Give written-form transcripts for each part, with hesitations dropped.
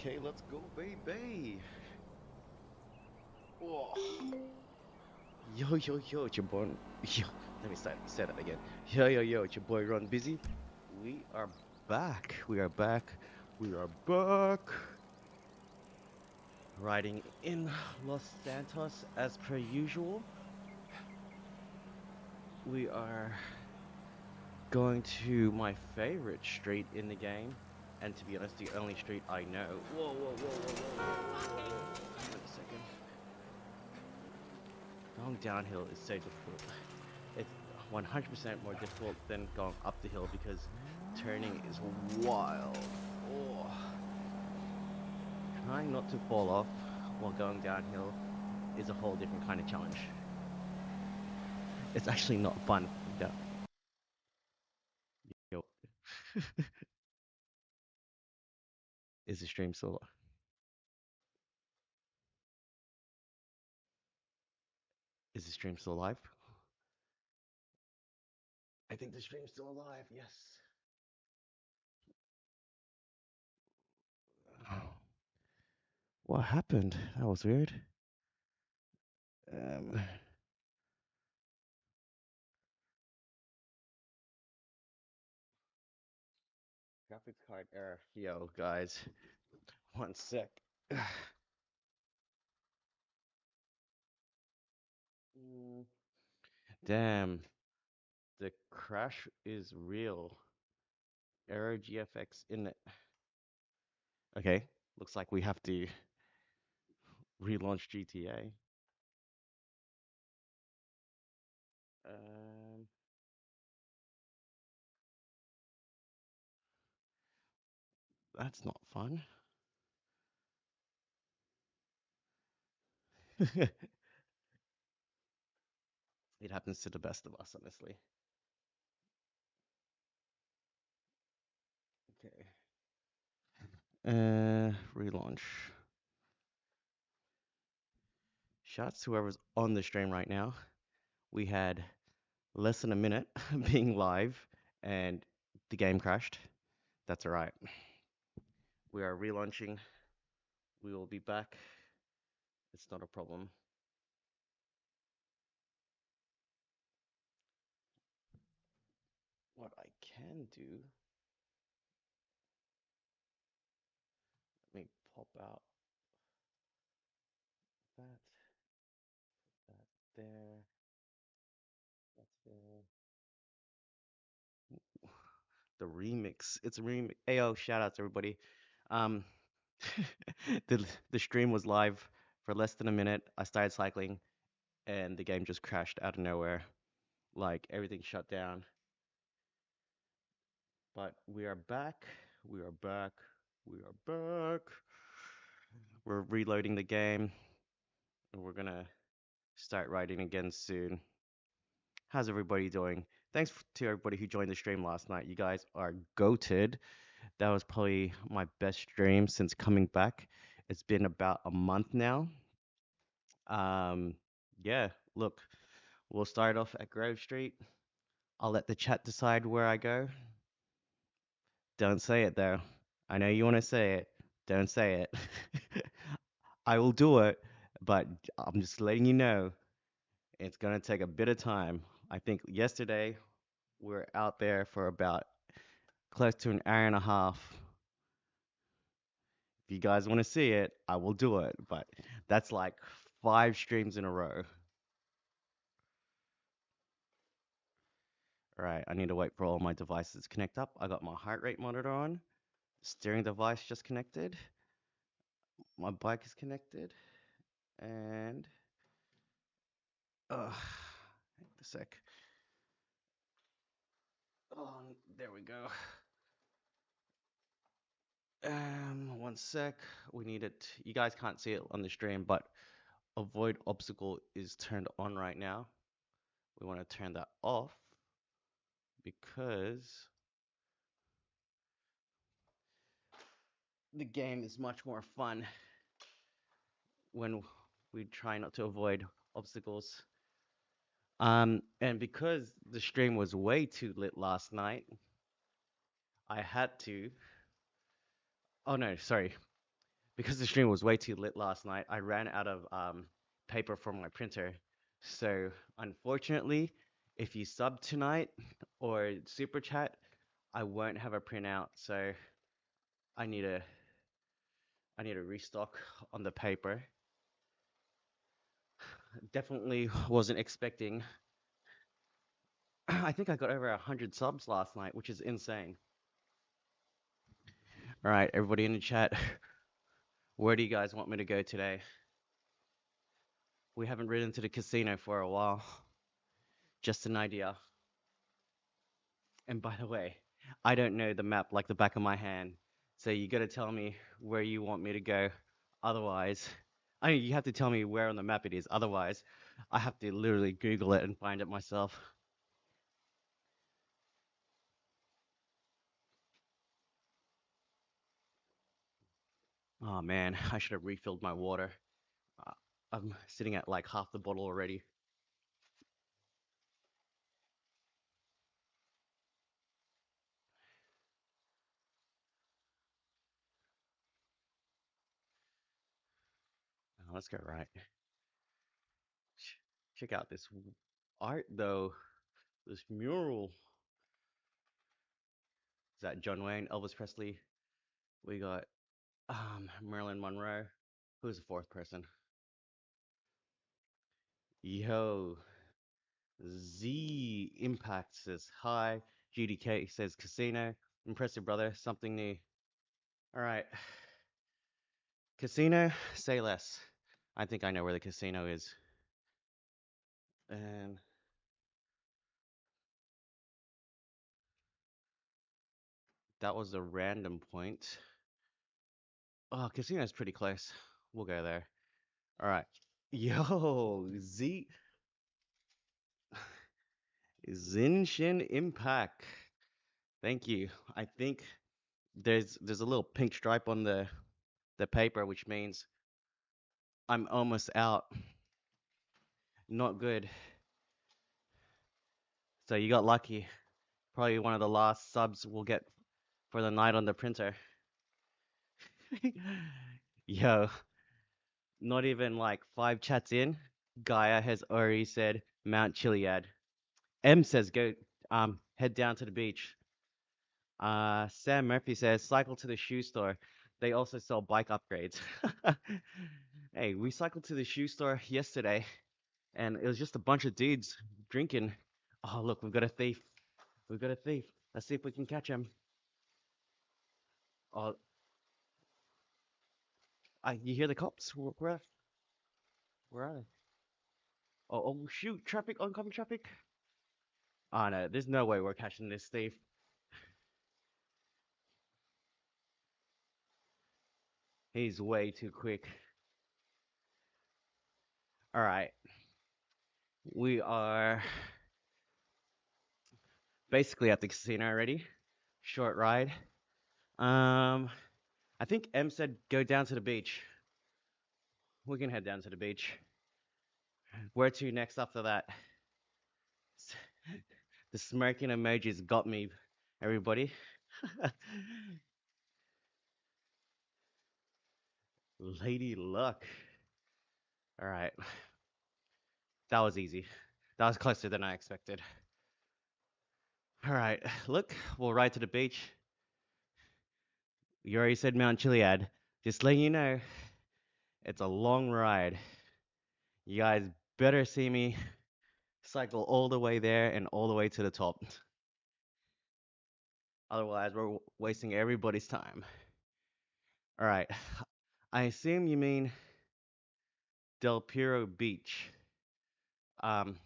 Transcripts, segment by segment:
Okay, let's go, baby. Oh. Yo, it's your boy. Yo, let me say that again. Yo, it's your boy Ron Busy. We are back. We are back. We are back. Riding in Los Santos as per usual. We are going to my favorite street in the game. And to be honest, the only street I know. Whoa. Hang on a second. Going downhill is so difficult. It's 100% more difficult than going up the hill because turning is wild. Oh. Trying not to fall off while going downhill is a whole different kind of challenge. It's actually not fun. Yeah. Yo. Is the stream still is the stream still alive? I think the stream's still alive, yes. What happened? That was weird. Um, graphics card error. Yo, guys, one sec. Mm, Damn, the crash is real. Error GFX in it. Okay, looks like we have to relaunch GTA. Um, that's not fun. It happens to the best of us, honestly. Okay. Relaunch. Shouts to whoever's on the stream right now. We had less than a minute being live and the game crashed. That's all right. We are relaunching. We will be back. It's not a problem. What I can do, let me pop out that, that there, that's there. The remix. It's a remix. Ayo, shout out to everybody. Um, the stream was live for less than a minute. I started cycling, and the game just crashed out of nowhere. Like everything shut down. But we are back. We are back. We are back. We're reloading the game, and we're gonna start writing again soon. How's everybody doing? Thanks to everybody who joined the stream last night. You guys are goated. That was probably my best stream since coming back. It's been about a month now. Um, yeah, look, we'll start off at Grove Street. I'll let the chat decide where I go. Don't say it though. I know you want to say it. Don't say it. I will do it, but I'm just letting you know it's gonna take a bit of time. I think yesterday we were out there for about close to an hour and a half. If you guys want to see it, I will do it, but that's like 5 streams in a row. All right, I need to wait for all my devices to connect up. I got my heart rate monitor on, steering device just connected, my bike is connected, and wait a sec. Oh, there we go. One sec. We need it. You guys can't see it on the stream, but avoid obstacle is turned on right now. We want to turn that off because the game is much more fun when we try not to avoid obstacles. And because the stream was way too lit last night, I had to. Oh no, sorry. Because the stream was way too lit last night, I ran out of paper for my printer. So unfortunately, if you sub tonight or super chat, I won't have a printout. So I need a I need a restock on the paper. Definitely wasn't expecting. I think I got over 100 subs last night, which is insane. All right, everybody in the chat, where do you guys want me to go today? We haven't ridden to the casino for a while. Just an idea. And by the way, I don't know the map like the back of my hand. So you got to tell me where you want me to go. Otherwise, I mean, you have to tell me where on the map it is. Otherwise, I have to literally Google it and find it myself. Oh man, I should have refilled my water. Uh, I'm sitting at like half the bottle already. Let's go right. Check out this art though. This mural. Is that John Wayne, Elvis Presley? We got Marilyn Monroe. Who's the fourth person? Yo, Z Impact says hi. GDK says casino. Impressive, brother. Something new. All right. Casino, say less. I think I know where the casino is. And that was a random point. Oh, casino's pretty close. We'll go there. All right. Yo, Z Zinshin Impact. Thank you. I think there's a little pink stripe on the paper, which means I'm almost out. Not good. So you got lucky. Probably one of the last subs we'll get for the night on the printer. Yo, not even like 5 chats in. Gaia has already said Mount Chiliad. M says go head down to the beach. Sam Murphy says cycle to the shoe store. They also sell bike upgrades. Hey, we cycled to the shoe store yesterday and it was just a bunch of dudes drinking. Oh, look, we've got a thief. We've got a thief. Let's see if we can catch him. Oh, you hear the cops? Where are they? Oh, shoot! Traffic, oncoming traffic. Oh no, there's no way we're catching this thief. He's way too quick. All right, we are basically at the casino already. Short ride. Um, I think M said go down to the beach. We can head down to the beach. Where to next after that? The smirking emojis got me, everybody. Lady Luck. All right, that was easy. That was closer than I expected. All right, look, we'll ride to the beach. You already said Mount Chiliad. Just letting you know, it's a long ride. You guys better see me cycle all the way there and all the way to the top. Otherwise, we're wasting everybody's time. All right, I assume you mean Del Piro Beach. Um,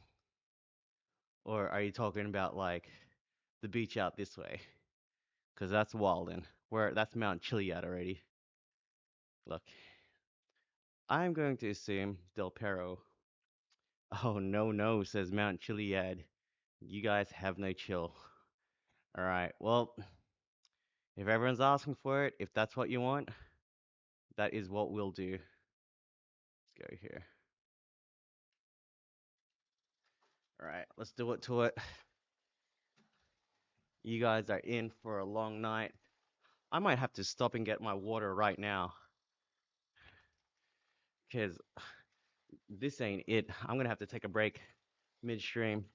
or are you talking about like the beach out this way? Because that's Walden. Where that's Mount Chiliad already. Look, I'm going to assume Del Perro. Oh, no, no, says Mount Chiliad. You guys have no chill. All right, well, if everyone's asking for it, if that's what you want, that is what we'll do. Let's go here. All right, let's do it to it. You guys are in for a long night. I might have to stop and get my water right now. because this ain't it. I'm gonna have to take a break midstream.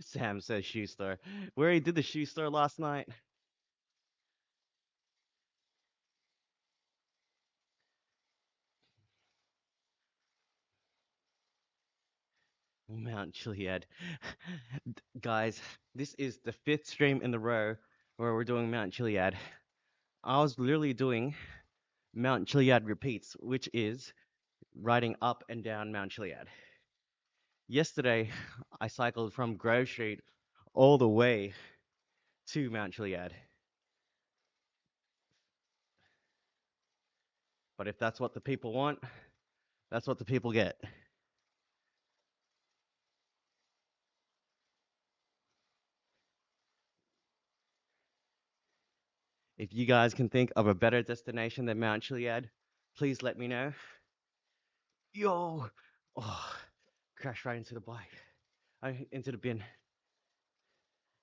Sam says shoe store. We already did the shoe store last night. Mount Chiliad. Guys, this is the fifth stream in the row where we're doing Mount Chiliad. I was literally doing Mount Chiliad repeats, which is riding up and down Mount Chiliad. Yesterday, I cycled from Grove Street all the way to Mount Chiliad. But if that's what the people want, that's what the people get. If you guys can think of a better destination than Mount Chiliad, please let me know. Yo! Oh, crashed right into the bike. Into the bin.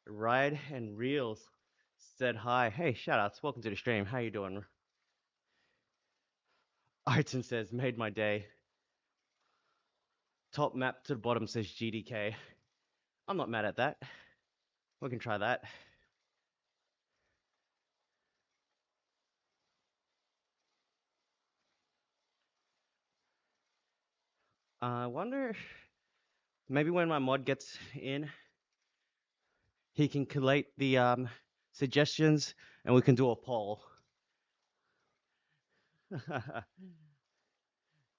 Ride and Reels said hi. Hey, shout outs. Welcome to the stream. How you doing? Arton says, made my day. Top map to the bottom says GDK. I'm not mad at that. We can try that. I wonder, maybe when my mod gets in, he can collate the suggestions and we can do a poll.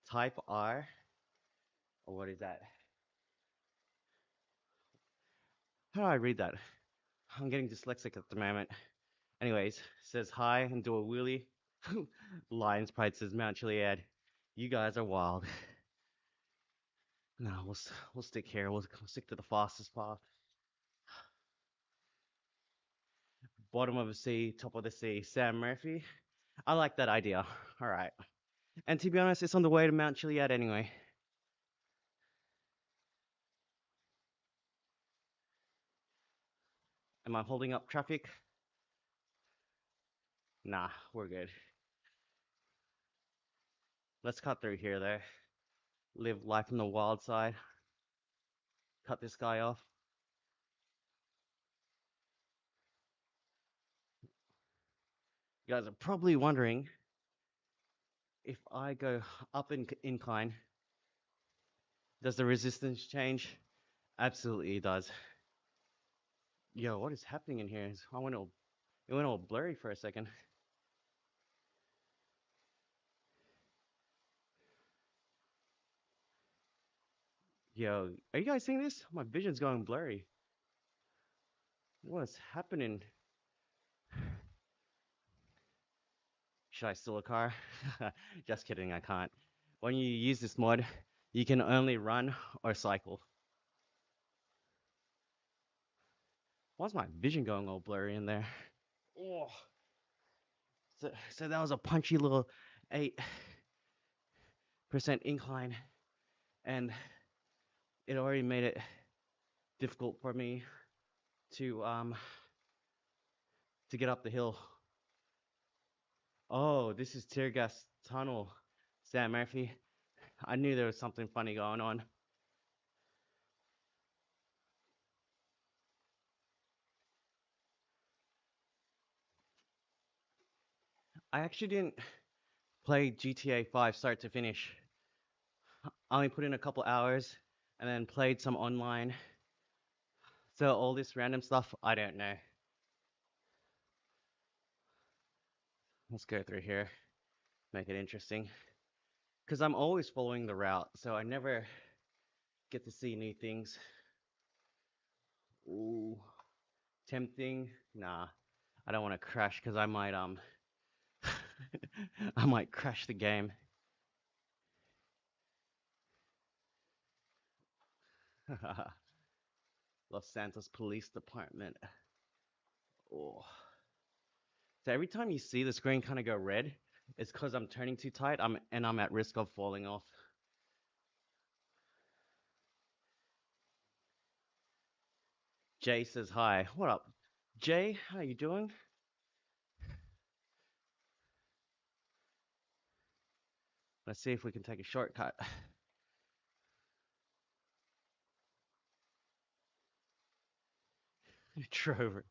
Type R, or what is that? How do I read that? I'm getting dyslexic at the moment. Anyways, says hi and do a wheelie. Lions Pride says Mount Chiliad. You guys are wild. No, we'll stick here. We'll stick to the fastest path. Bottom of the sea, top of the sea. Sam Murphy. I like that idea. All right. And to be honest, it's on the way to Mount Chiliad anyway. Am I holding up traffic? Nah, we're good. Let's cut through here though. Live life on the wild side. Cut this guy off. You guys are probably wondering if I go up in incline, does the resistance change? Absolutely it does. Yo, what is happening in here? It went all blurry for a second. Yo, are you guys seeing this? My vision's going blurry. What's happening? Should I steal a car? Just kidding, I can't. When you use this mod, you can only run or cycle. Why's my vision going all blurry in there? Oh, so that was a punchy little 8% incline, and it already made it difficult for me to to get up the hill. Oh, this is tear gas tunnel, Sam Murphy. I knew there was something funny going on. I actually didn't play GTA 5 start to finish. I only put in a couple hours and then played some online. So all this random stuff, I don't know. Let's go through here, make it interesting. Because I'm always following the route, so I never get to see new things. Ooh, tempting? Nah, I don't want to crash because I might I might crash the game. Los Santos Police Department. Oh. So every time you see the screen kind of go red, it's because I'm turning too tight. I'm at risk of falling off. Jay says hi. What up, Jay? How you doing? Let's see if we can take a shortcut. Trover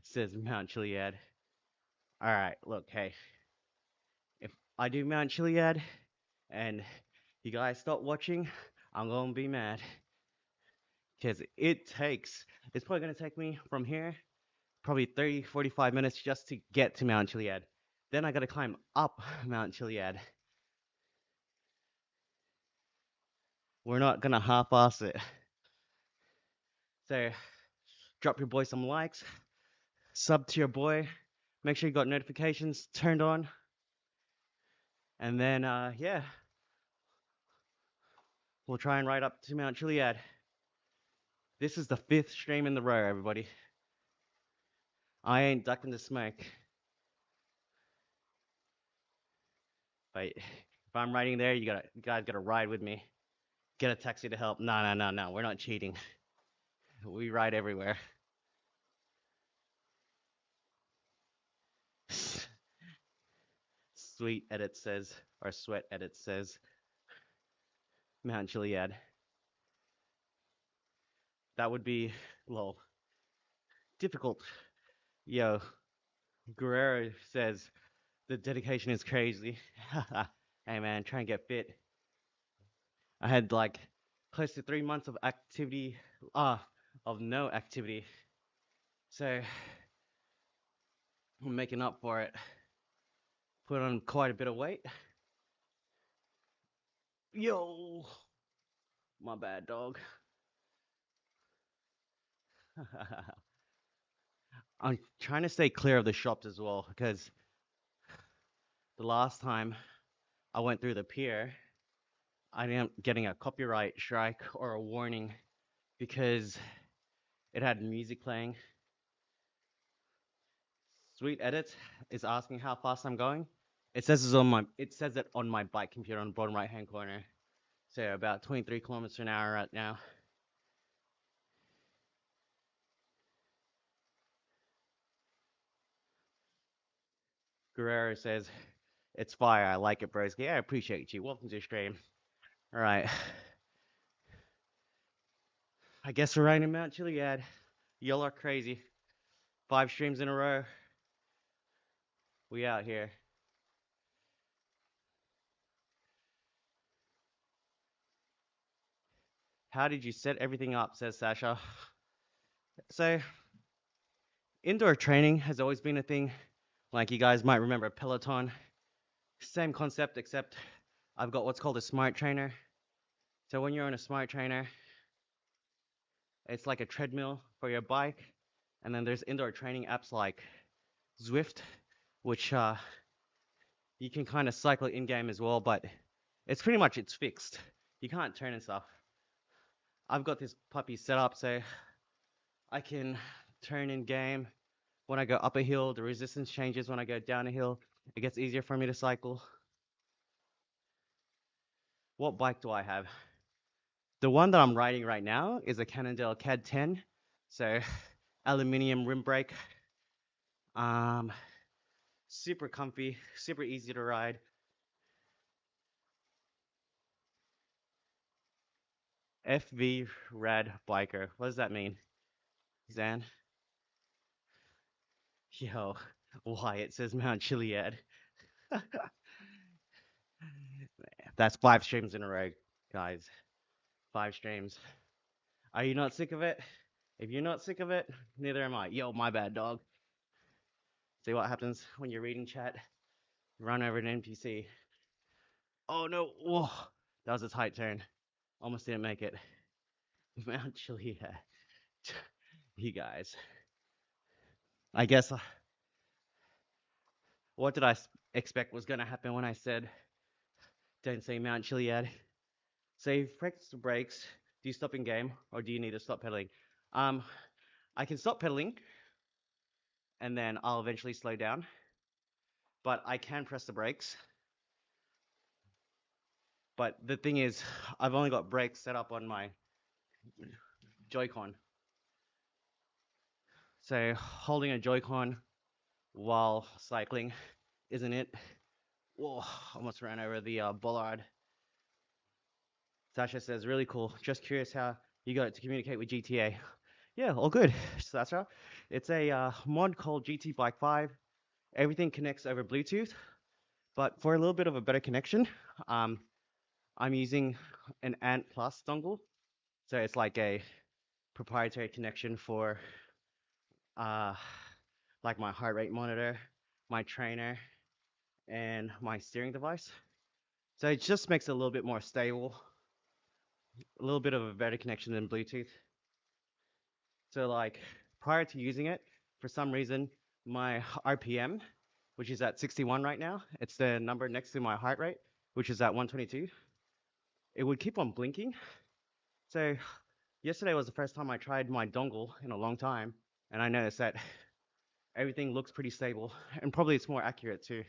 says Mount Chiliad. All right, look, hey, if I do Mount Chiliad and you guys stop watching, I'm gonna be mad because it's probably gonna take me from here probably 30, 45 minutes just to get to Mount Chiliad. Then I gotta climb up Mount Chiliad. We're not gonna half-ass it. So drop your boy some likes, sub to your boy, make sure you got notifications turned on, and then yeah, we'll try and ride up to Mount Chiliad. This is the 5th stream in the row, everybody. I ain't ducking the smoke. But if I'm riding there, you guys gotta ride with me. Get a taxi to help. No, no, no, no. We're not cheating. We ride everywhere. Sweet edit says, or sweat edit says, Mount Chiliad. That would be, well, difficult. Yo, Guerrero says the dedication is crazy. Hey man, try and get fit. I had like close to 3 months of activity, of no activity. So I'm making up for it. Put on quite a bit of weight. Yo, my bad, dog. I'm trying to stay clear of the shops as well because the last time I went through the pier, I ended up getting a copyright strike or a warning because it had music playing. Sweet Edit is asking how fast I'm going. It says it on my bike computer on the bottom right hand corner. So about 23 kilometers an hour right now. Guerrero says, it's fire. I like it, broski. Yeah, I appreciate you. Welcome to the stream. All right. I guess we're riding Mount Chiliad. Y'all are crazy. 5 streams in a row. We out here. How did you set everything up, says Sasha. So, indoor training has always been a thing. Like you guys might remember Peloton. Same concept, except I've got what's called a smart trainer. So when you're on a smart trainer, it's like a treadmill for your bike. And then there's indoor training apps like Zwift, which you can kind of cycle in game as well, but it's fixed. You can't turn and stuff. I've got this puppy set up so I can turn in game. When I go up a hill, the resistance changes. When I go down a hill, it gets easier for me to cycle. What bike do I have? The one that I'm riding right now is a Cannondale CAD 10. So aluminium rim brake. Super comfy, super easy to ride. FV Rad Biker. What does that mean? Zan? Yo, Wyatt says Mount Chiliad. That's 5 streams in a row, guys. 5 streams. Are you not sick of it? If you're not sick of it, neither am I. Yo, my bad, dog. See what happens when you're reading chat? Run over an NPC. Oh no! Whoa, that was a tight turn. Almost didn't make it. Mount Chiliad. You guys. I guess what did I expect was gonna happen when I said don't say Mount Chiliad? Say practice the brakes. Do you stop in game or do you need to stop pedaling? I can stop pedaling and then I'll eventually slow down, but I can press the brakes. But the thing is, I've only got brakes set up on my Joy-Con. So holding a Joy-Con while cycling isn't it. Whoa, almost ran over the bollard. Sasha says, really cool. Just curious how you got it to communicate with GTA. Yeah, all good, Sasha. It's a mod called GT Bike 5. Everything connects over Bluetooth, but for a little bit of a better connection, um, I'm using an Ant Plus dongle. So it's like a proprietary connection for uh, like my heart rate monitor, my trainer, and my steering device. So it just makes it a little bit more stable, a little bit of a better connection than Bluetooth. So like prior to using it, for some reason, my RPM, which is at 61 right now, it's the number next to my heart rate, which is at 122, it would keep on blinking. So yesterday was the first time I tried my dongle in a long time, and I noticed that everything looks pretty stable, and probably it's more accurate too.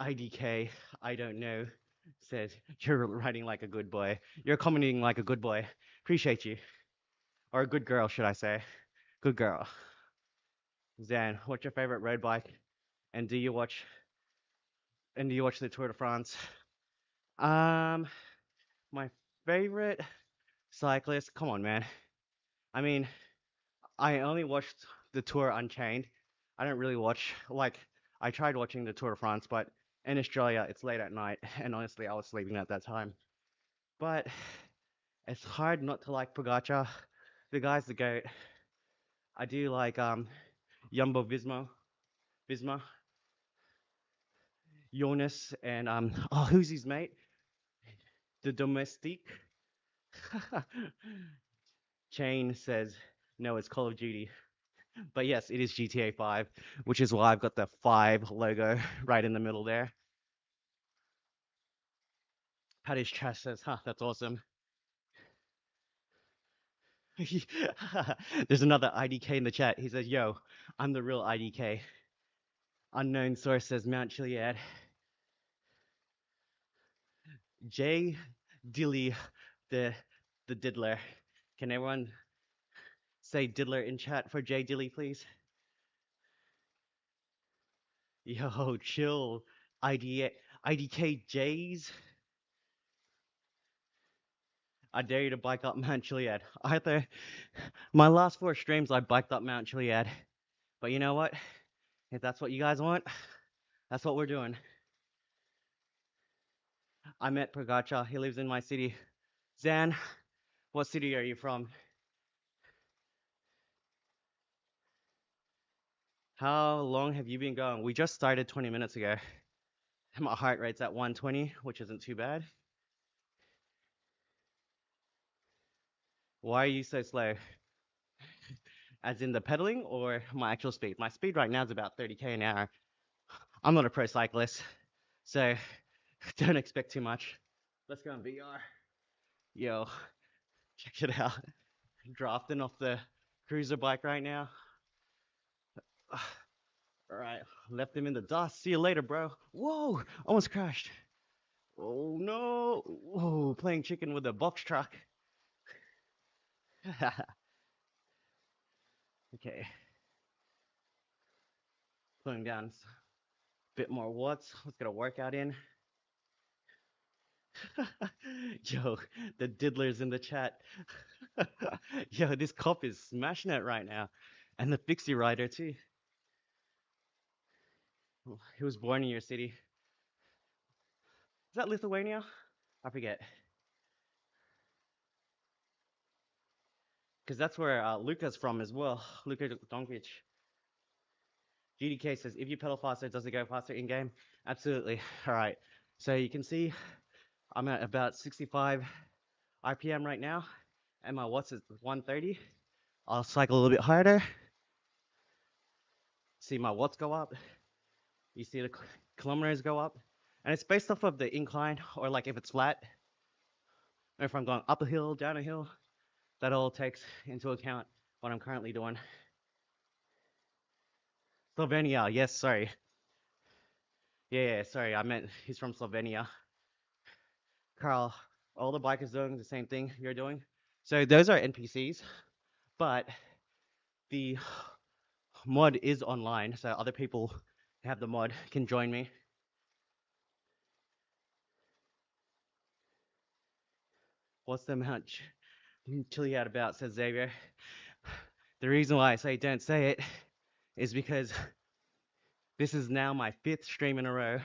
IDK, I don't know, says you're writing like a good boy. You're commenting like a good boy. Appreciate you. Or a good girl, should I say. Good girl. Zan, what's your favorite road bike? And do you watch the Tour de France? Um, my favorite cyclist, come on, man. I mean, I only watched the Tour Unchained. I don't really watch like I tried watching the Tour de France, but in Australia it's late at night, and honestly, I was sleeping at that time. But it's hard not to like Pogacar. The guy's the goat. I do like Jumbo Visma, Jonas, and oh, who's his mate? The Domestique. Chain says no, it's Call of Duty. But yes, it is GTA 5, which is why I've got the 5 logo right in the middle there. Paddy's Trash says, huh, that's awesome. There's another IDK in the chat. He says, yo, I'm the real IDK. Unknown source says Mount Chiliad. J. Dilly, the diddler. Can everyone say diddler in chat for J. Dilly, please? Yo, chill. IDKJs. I dare you to bike up Mount Chiliad. Either my last 4 streams, I biked up Mount Chiliad. But you know what? If that's what you guys want, that's what we're doing. I met Pragacha. He lives in my city. Zan, what city are you from? How long have you been going? We just started 20 minutes ago. My heart rate's at 120, which isn't too bad. Why are you so slow? As in the pedaling or my actual speed? My speed right now is about 30k an hour. I'm not a pro cyclist, so don't expect too much. Let's go in VR. Yo, check it out. Drafting off the cruiser bike right now. All right, left him in the dust. See you later, bro. Whoa, almost crashed. Oh no. Whoa, playing chicken with a box truck. Okay, putting down a bit more watts. Let's get a workout in. Yo, the diddler's in the chat. Yo, this cop is smashing it right now. And the fixie rider too. He was born in your city. Is that Lithuania? I forget. Because that's where Luca's from as well. Luka Doncic. GDK says, if you pedal faster, does it go faster in game? Absolutely. All right. So you can see I'm at about 65 RPM right now, and my watts is 130. I'll cycle a little bit harder. See my watts go up. You see the kilometers go up. And it's based off of the incline, or like if it's flat, or if I'm going up a hill, down a hill, that all takes into account what I'm currently doing. Slovenia, yes, sorry. Yeah, sorry, I meant he's from Slovenia. Carl, all the bikers doing the same thing you're doing. So those are NPCs, but the mod is online, so other people who have the mod can join me. What's the Mount Chiliad about, says Xavier. The reason why I say don't say it is because this is now my 5th stream in a row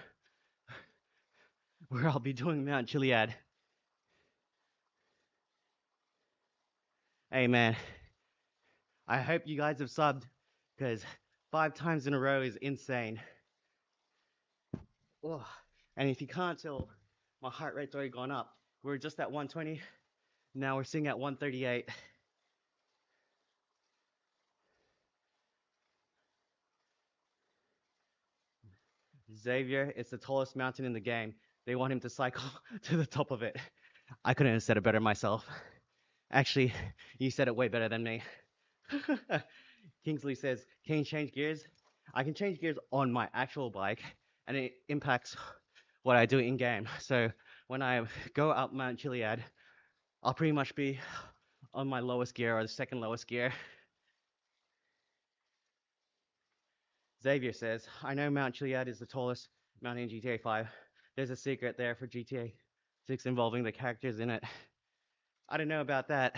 where I'll be doing Mount Chiliad. Hey man, I hope you guys have subbed because 5 times in a row is insane. Oh, and if you can't tell, my heart rate's already gone up. We were just at 120, now we're sitting at 138. Xavier, it's the tallest mountain in the game. They want him to cycle to the top of it. I couldn't have said it better myself. Actually, you said it way better than me. Kingsley says, can you change gears? I can change gears on my actual bike, and it impacts what I do in game. So when I go up Mount Chiliad, I'll pretty much be on my lowest gear or the second lowest gear. Xavier says, I know Mount Chiliad is the tallest mountain in GTA 5. There's a secret there for GTA 6 involving the characters in it. I don't know about that,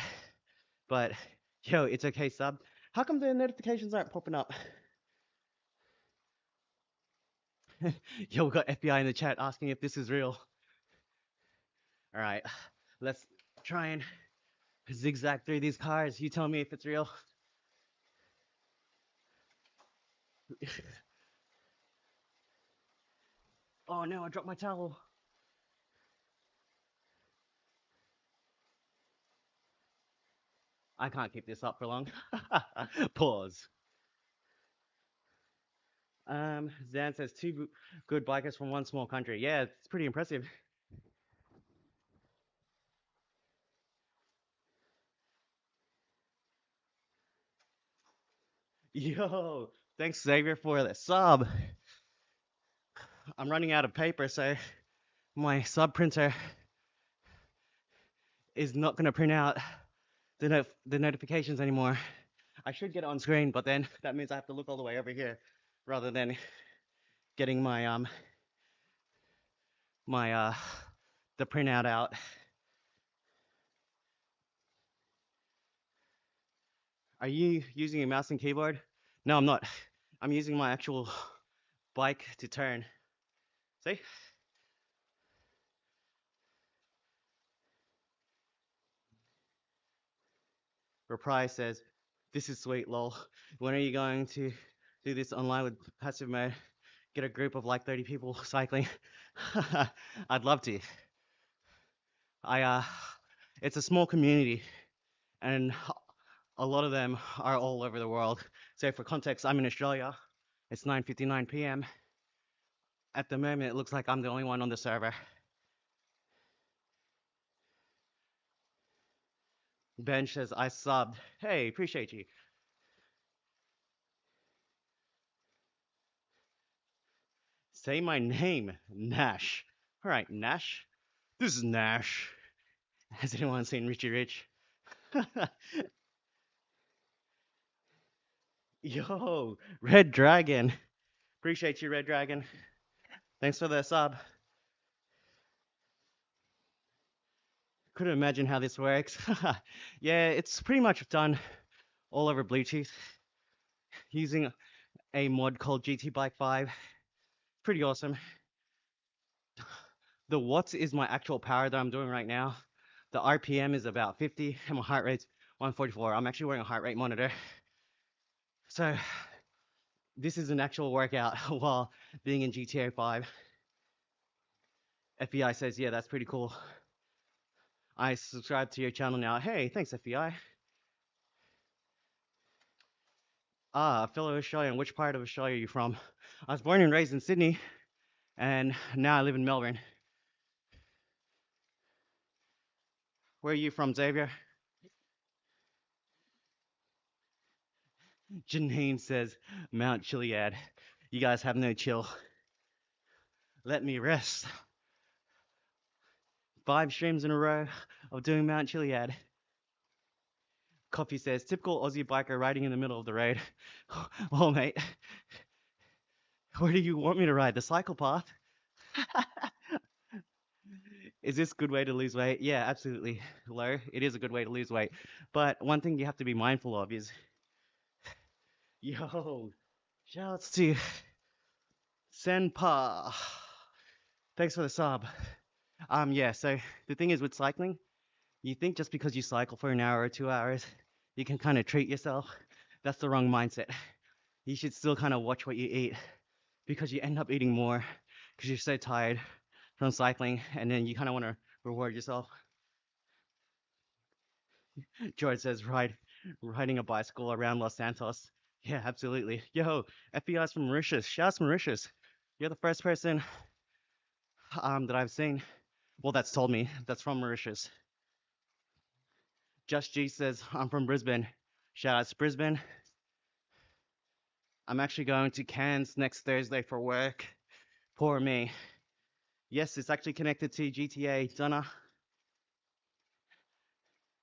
but yo, it's okay, sub. How come the notifications aren't popping up? Yo, we got FBI in the chat asking if this is real. All right, let's try and zigzag through these cars. You tell me if it's real. Oh no, I dropped my towel. I can't keep this up for long. Pause. Zan says two good bikers from one small country. Yeah, it's pretty impressive. Yo, thanks Xavier for the sub. I'm running out of paper, so my sub printer is not going to print out the notifications anymore. I should get it on screen, but then that means I have to look all the way over here rather than getting my the printout out. Are you using a mouse and keyboard? No, I'm not. I'm using my actual bike to turn. See? Reprise says, this is sweet, lol. When are you going to do this online with passive mode? Get a group of like 30 people cycling? I'd love to. It's a small community, and a lot of them are all over the world. So for context, I'm in Australia. It's 9:59 p.m. At the moment, it looks like I'm the only one on the server. Ben says, I subbed. Hey, appreciate you. Say my name, Nash. All right, Nash. This is Nash. Has anyone seen Richie Rich? Yo, Red Dragon. Appreciate you, Red Dragon. Thanks for the sub. Couldn't imagine how this works. Yeah, it's pretty much done all over Bluetooth using a mod called GT Bike 5. Pretty awesome. The watts is my actual power that I'm doing right now. The RPM is about 50 and my heart rate's 144. I'm actually wearing a heart rate monitor. So this is an actual workout while being in GTA 5. FBI says, yeah, that's pretty cool. I subscribe to your channel now. Hey, thanks, FBI. Ah, fellow Australian, which part of Australia are you from? I was born and raised in Sydney, and now I live in Melbourne. Where are you from, Xavier? Janine says, Mount Chiliad. You guys have no chill. Let me rest. 5 streams in a row of doing Mount Chiliad. Coffee says, typical Aussie biker riding in the middle of the road. Well, mate, where do you want me to ride? The cycle path? Is this a good way to lose weight? Yeah, absolutely. Low. It is a good way to lose weight. But one thing you have to be mindful of is, yo, shouts to Senpa. Thanks for the sub. Yeah, so the thing is with cycling, you think just because you cycle for an hour or 2 hours, you can kind of treat yourself. That's the wrong mindset. You should still kind of watch what you eat because you end up eating more because you're so tired from cycling and then you kind of want to reward yourself. George says, riding a bicycle around Los Santos. Yeah, absolutely. Yo, FBI's from Mauritius. Shouts Mauritius. You're the first person that I've seen, well, that's told me that's from Mauritius. Just G says, I'm from Brisbane. Shout out to Brisbane. I'm actually going to Cairns next Thursday for work. Poor me. Yes, it's actually connected to GTA. Donna.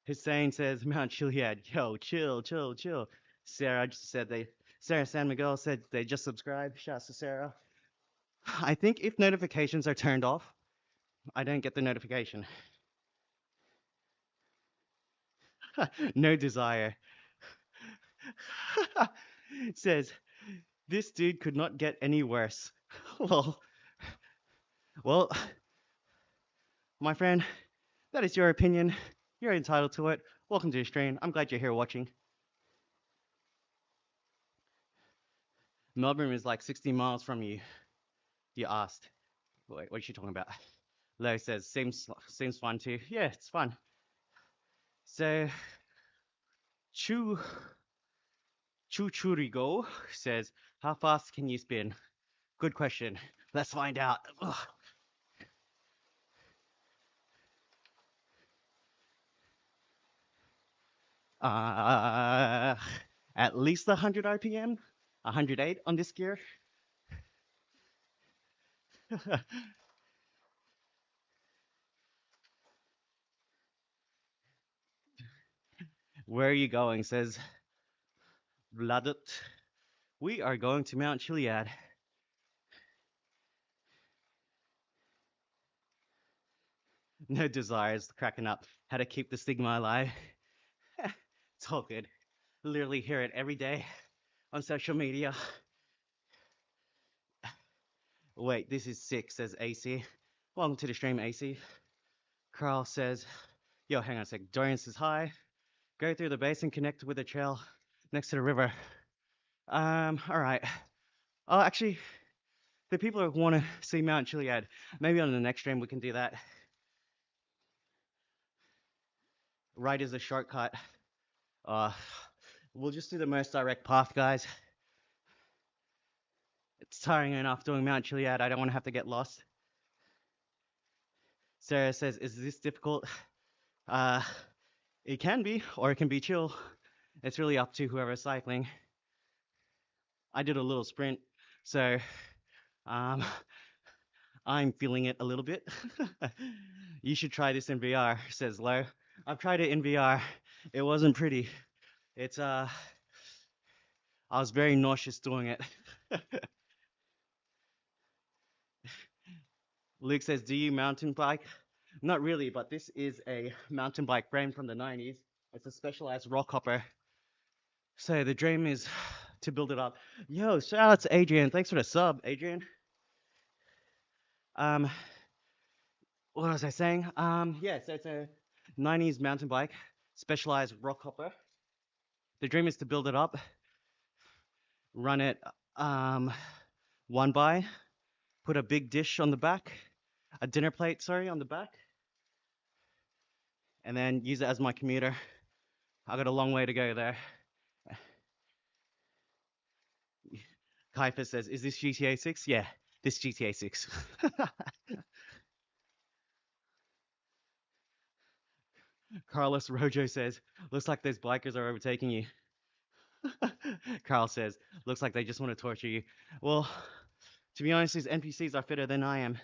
Hussein says, Mount Chiliad. Yo, chill, chill, chill. Sarah just said Sarah San Miguel said they just subscribed. Shouts to Sarah. I think if notifications are turned off, I don't get the notification. No desire. Says, this dude could not get any worse. well, well, my friend, that is your opinion. You're entitled to it. Welcome to the stream. I'm glad you're here watching. Melbourne is like 60 miles from you. You asked. Wait, what are you talking about? Lo says, seems fun too. Yeah, it's fun. So, Chu Chuchurigo says, how fast can you spin? Good question. Let's find out. Uh, at least 100 RPM, 108 on this gear. Where are you going? Says Vladut. We are going to Mount Chiliad. No desires, cracking up. How to keep the stigma alive. It's all good. Literally hear it every day on social media. Wait, this is sick, says AC. Welcome to the stream, AC. Carl says, yo, hang on a sec. Dorian says, hi. Go through the basin, connect with the trail next to the river. All right. Oh, actually, the people who want to see Mount Chiliad, maybe on the next stream we can do that. Right is a shortcut. We'll just do the most direct path, guys. It's tiring enough doing Mount Chiliad. I don't want to have to get lost. Sarah says, is this difficult? It can be, or it can be chill. It's really up to whoever's cycling. I did a little sprint, so I'm feeling it a little bit. You should try this in VR, says Lo. I've tried it in VR. It wasn't pretty. It's I was very nauseous doing it. Luke says, do you mountain bike? Not really, but this is a mountain bike frame from the 90s. It's a specialized rock hopper. So the dream is to build it up. Yo, shout out to Adrian. Thanks for the sub, Adrian. What was I saying? Yeah, so it's a 90s mountain bike, specialized rock hopper. The dream is to build it up, run it one by, put a big dish on the back, a dinner plate, sorry, on the back, and then use it as my commuter. I got a long way to go there. Kaifa says, is this GTA 6? Yeah, this GTA 6. Carlos Rojo says, looks like those bikers are overtaking you. Carl says, looks like they just want to torture you. Well, to be honest, these NPCs are fitter than I am.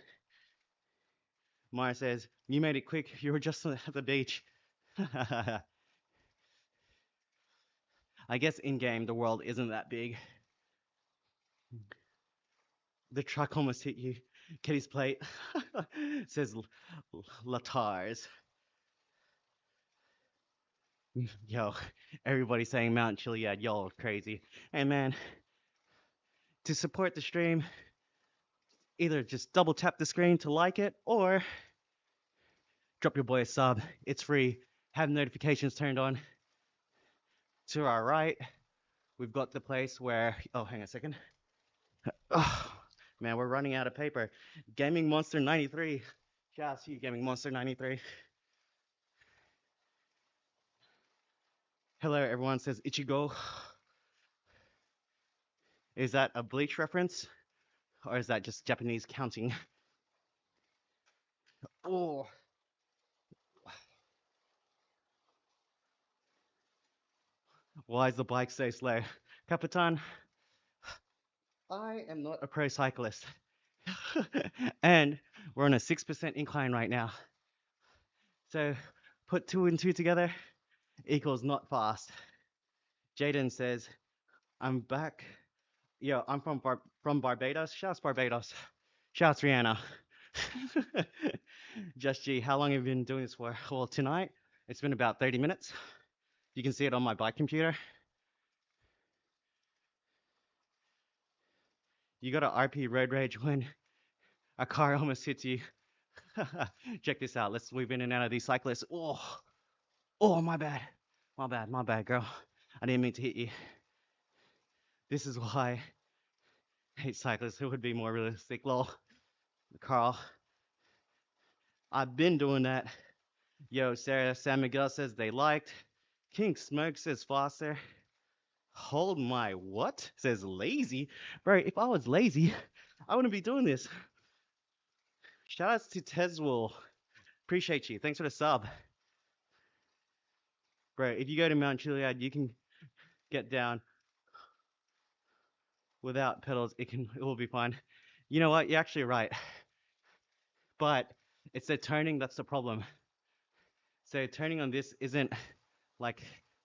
Mara says, you made it quick. You were just at the beach. I guess in game the world isn't that big. The truck almost hit you. Kitty's plate says Latars. Yo, everybody saying Mount Chiliad, y'all are crazy. And man, to support the stream, either just double tap the screen to like it or drop your boy a sub. It's free. Have notifications turned on. To our right, we've got the place where. Oh, hang on a second. Oh, man, we're running out of paper. Gaming Monster 93. Shout out to you, Gaming Monster 93. Hello, everyone says Ichigo. Is that a Bleach reference? Or is that just Japanese counting? Oh, why is the bike so slow? Capitan, I am not a pro cyclist. And we're on a 6% incline right now. So put two and two together equals not fast. Jaden says, I'm back. Yo, I'm from Barbados. Shouts Barbados. Shouts Rihanna. Just G, how long have you been doing this for? Well, tonight it's been about 30 minutes. You can see it on my bike computer. You got a RP road rage when a car almost hits you. Check this out. Let's weave in and out of these cyclists. Oh, my bad. My bad, girl. I didn't mean to hit you. This is why I hate cyclists. It would be more realistic. Lol. Carl, I've been doing that. Yo, Sarah San Miguel says they liked. King Smoke says faster. Hold my what? Says lazy. Bro, if I was lazy, I wouldn't be doing this. Shout outs to Teswell. Appreciate you. Thanks for the sub. Bro, if you go to Mount Chiliad, you can get down without pedals. It will be fine. You know what? You're actually right. But it's the turning that's the problem. So turning on this isn't like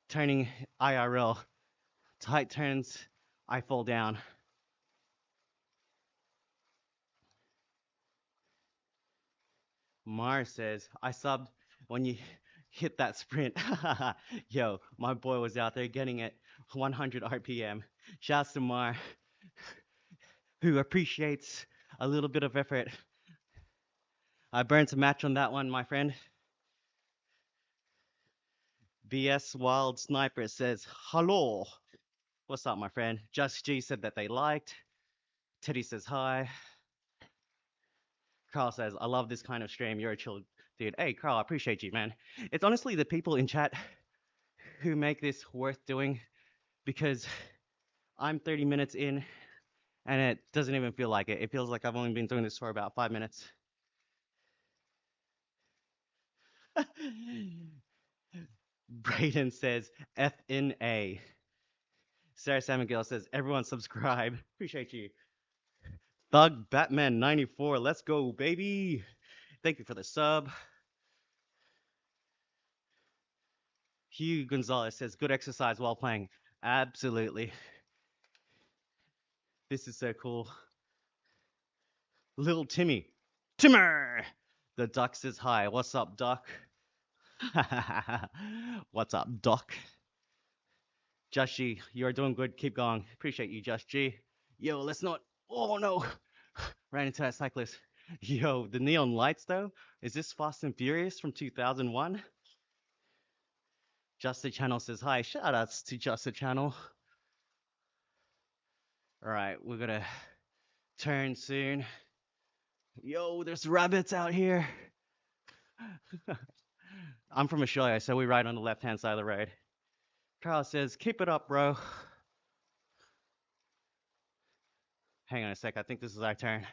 turning IRL. Tight turns, I fall down. Mars says, I subbed when you hit that sprint. Yo, my boy was out there getting it 100 RPM. Shouts to Mar, who appreciates a little bit of effort. I burned some match on that one, my friend. BS Wild Sniper says, hello. What's up, my friend? Just G said that they liked. Teddy says hi. Carl says, I love this kind of stream. You're a chill dude. Hey, Carl, I appreciate you, man. It's honestly the people in chat who make this worth doing because I'm 30 minutes in and it doesn't even feel like it. It feels like I've only been doing this for about 5 minutes. Brayden says FNA. Sarah San Miguel says everyone subscribe. Appreciate you. Thug Batman 94. Let's go, baby. Thank you for the sub. Hugh Gonzalez says good exercise while playing. Absolutely. This is so cool. Little Timmy. Timmer! The duck says hi. What's up, duck? What's up, Doc? Just G, you're doing good. Keep going. Appreciate you, Just G. Yo, let's not. Oh no! Ran into that cyclist. Yo, the neon lights though. Is this Fast and Furious from 2001? Just the Channel says hi. Shout outs to Just the Channel. All right, we're gonna turn soon. Yo, there's rabbits out here. I'm from Australia, so we ride on the left-hand side of the road. Carl says, keep it up, bro. Hang on a sec. I think this is our turn.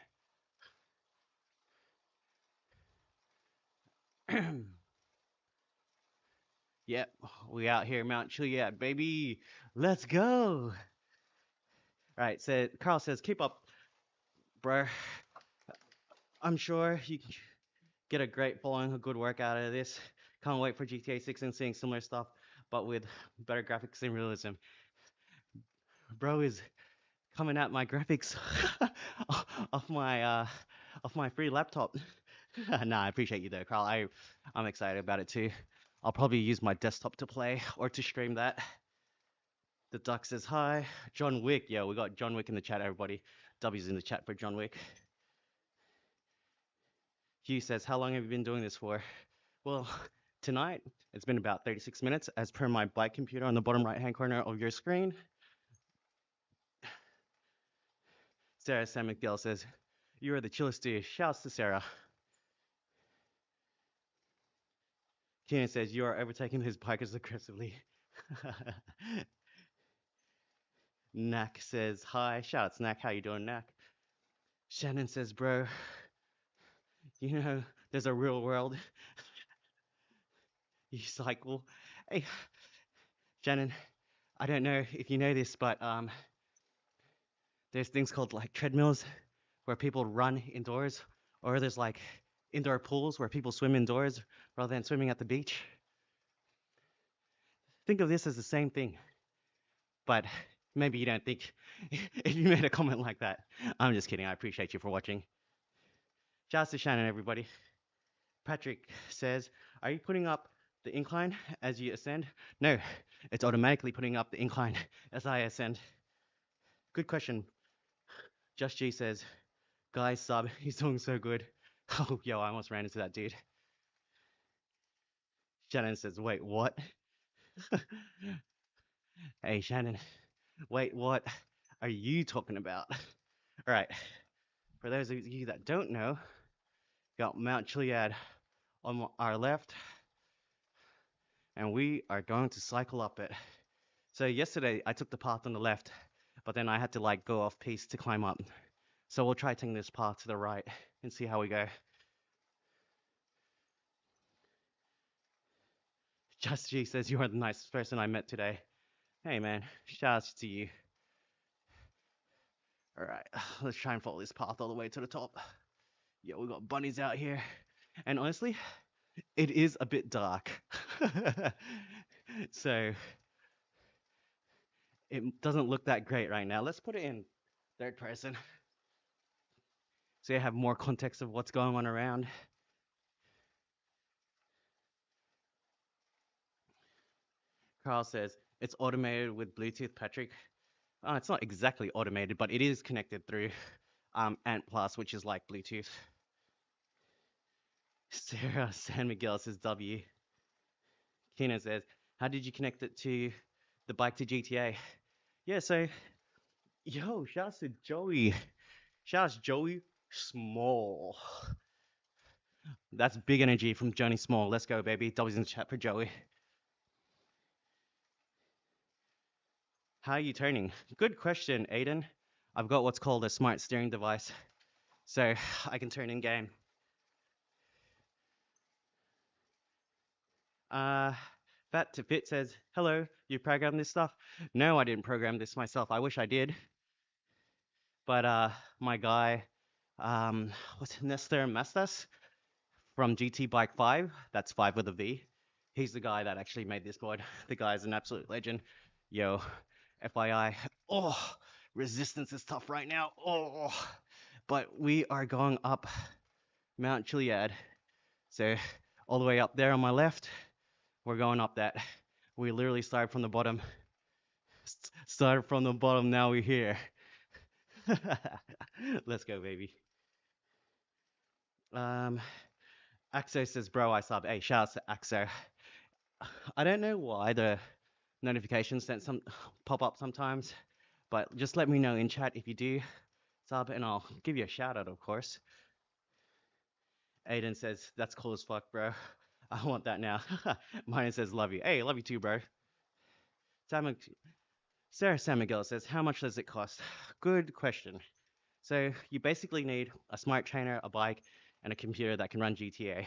Yep, we out here, Mount Chiliad, baby. Let's go. All right, so Carl says, keep up, bro. I'm sure you can get a great following, a good work out of this. Can't wait for GTA 6 and seeing similar stuff. but with better graphics and realism. Bro is coming at my graphics off my off my free laptop. Nah, I appreciate you though, Carl. I'm excited about it too. I'll probably use my desktop to play or to stream that. The Duck says hi. John Wick. Yeah, we got John Wick in the chat, everybody. W's in the chat for John Wick. Hugh says, how long have you been doing this for? Well, tonight it's been about 36 minutes as per my bike computer on the bottom right hand corner of your screen. Sarah Sam McGill says, you are the chillest dude. Shouts to Sarah. Keenan says, you are overtaking his bikers aggressively. Knack says, hi. Shouts, Knack. How you doing, Knack? Shannon says, bro, you know, there's a real world. You cycle. Hey, Shannon, I don't know if you know this, but there's things called like treadmills where people run indoors, or there's like indoor pools where people swim indoors rather than swimming at the beach. Think of this as the same thing, but maybe you don't think if you made a comment like that. I'm just kidding. I appreciate you for watching. Shouts to Shannon, everybody. Patrick says, are you putting up the incline as you ascend? No, it's automatically putting up the incline as I ascend. Good question. Just G says, guys, sub, he's doing so good. Oh, yo, I almost ran into that dude. Shannon says, wait, what? Hey, Shannon, wait, what are you talking about? All right, for those of you that don't know, got Mount Chiliad on our left, and we are going to cycle up it. So yesterday I took the path on the left, but then I had to like go off piste to climb up. So we'll try taking this path to the right and see how we go. Just G says you are the nicest person I met today. Hey man, shouts to you. All right, let's try and follow this path all the way to the top. Yeah, we got bunnies out here, and honestly, it is a bit dark. So it doesn't look that great right now. Let's put it in third person so you have more context of what's going on around. Carl says it's automated with Bluetooth, Patrick. It's not exactly automated, but it is connected through Ant Plus, which is like Bluetooth. Sarah San Miguel says W. Keenan says, how did you connect it to the bike to GTA? Yeah, so, yo, shouts to Joey. Shouts Joey Small. That's big energy from Johnny Small. Let's go, baby. W's in the chat for Joey. How are you turning? Good question, Aiden. I've got what's called a smart steering device, so I can turn in game. Fat to Fit says, hello, you programmed this stuff? No, I didn't program this myself. I wish I did. But my guy, what's Nestor Mastas from GT Bike 5, that's 5 with a V. He's the guy that actually made this board. The guy's an absolute legend. Yo, FYI. Oh, resistance is tough right now. Oh, but we are going up Mount Chiliad. So all the way up there on my left, we're going up that. We literally started from the bottom. Started from the bottom, now we're here. Let's go, baby. Axo says, bro, I sub. Hey, shout out to Axo. I don't know why the notifications don't pop up sometimes, but just let me know in chat if you do sub, and I'll give you a shout out, of course. Aiden says, that's cool as fuck, bro. I want that now. Mine says, love you. Hey, love you too, bro. Sarah San Miguel says, how much does it cost? Good question. So you basically need a smart trainer, a bike, and a computer that can run GTA.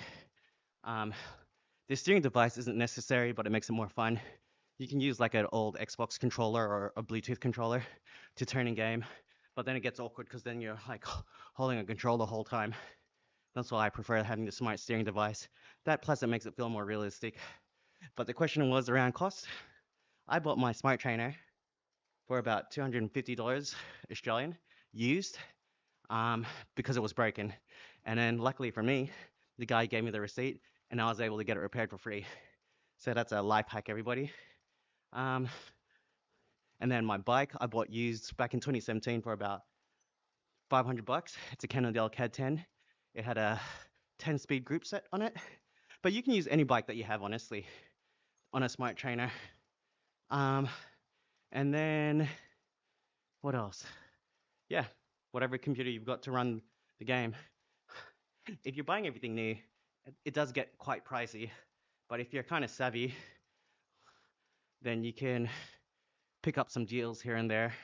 The steering device isn't necessary, but it makes it more fun. You can use like an old Xbox controller or a Bluetooth controller to turn in game, but then it gets awkward because then you're like holding a control the whole time. That's why I prefer having the smart steering device. That plus it makes it feel more realistic. But the question was around cost. I bought my smart trainer for about $250 Australian used um, because it was broken. And then luckily for me, the guy gave me the receipt and I was able to get it repaired for free. So that's a life hack, everybody. Um, and then my bike I bought used back in 2017 for about $500. It's a Cannondale CAD 10. It had a 10-speed group set on it. But you can use any bike that you have, honestly, on a smart trainer. Um, and then what else? Yeah, whatever computer you've got to run the game. If you're buying everything new, it does get quite pricey. But if you're kind of savvy, then you can pick up some deals here and there.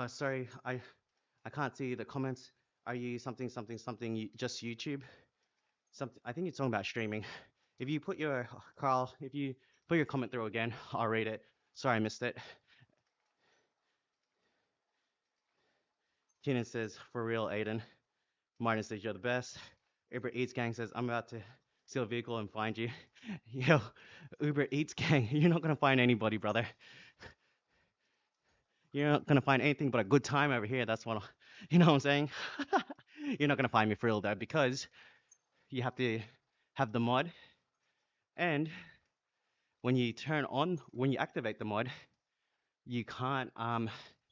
Sorry, I can't see the comments. Are you something something something just YouTube? Something I think you're talking about streaming. If you put your Carl, if you put your comment through again, I'll read it. Sorry I missed it. Keenan says, for real, Aiden. Martin says, you're the best. Uber Eats Gang says, I'm about to steal a vehicle and find you. Yo, Uber Eats Gang, you're not going to find anybody, brother. You're not going to find anything but a good time over here. That's what, you know what I'm saying? You're not going to find me for real, though, because you have to have the mod. And when you activate the mod, you can't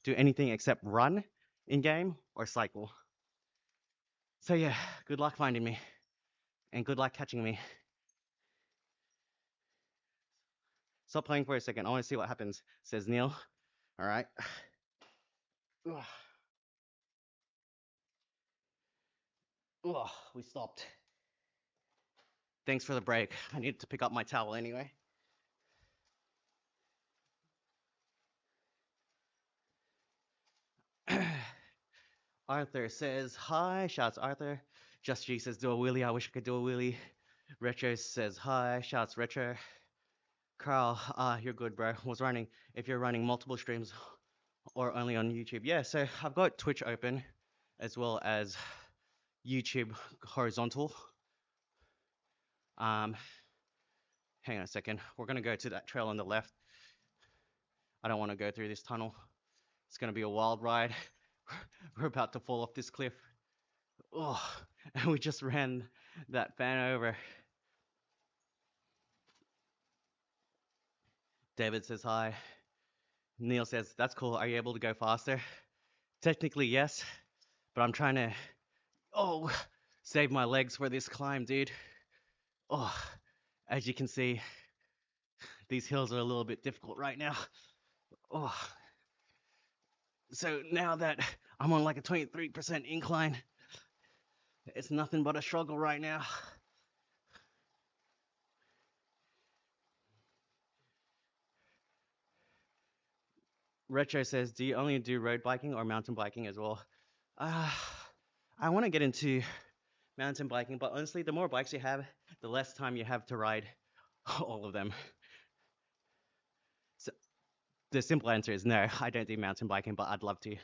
do anything except run in game or cycle. So yeah, good luck finding me and good luck catching me. Stop playing for a second. I want to see what happens, says Neil. All right. Ugh. Ugh, we stopped. Thanks for the break. I needed to pick up my towel anyway. Arthur says, hi. Shouts Arthur. Just G says, do a wheelie. I wish I could do a wheelie. Retro says, hi. Shouts Retro. Carl, you're good, bro. Was running. If you're running multiple streams or only on YouTube. Yeah, so I've got Twitch open as well as YouTube horizontal. Hang on a second. We're going to go to that trail on the left. I don't want to go through this tunnel. It's going to be a wild ride. We're about to fall off this cliff. Oh, and we just ran that fan over. David says hi. Neil says, that's cool. Are you able to go faster? Technically, yes, but I'm trying to, save my legs for this climb, dude. Oh, as you can see, these hills are a little bit difficult right now. Oh, so now that I'm on like a 23% incline, it's nothing but a struggle right now. Retro says, do you only do road biking or mountain biking as well? I want to get into mountain biking, but honestly, the more bikes you have, the less time you have to ride all of them. So the simple answer is no, I don't do mountain biking, but I'd love to.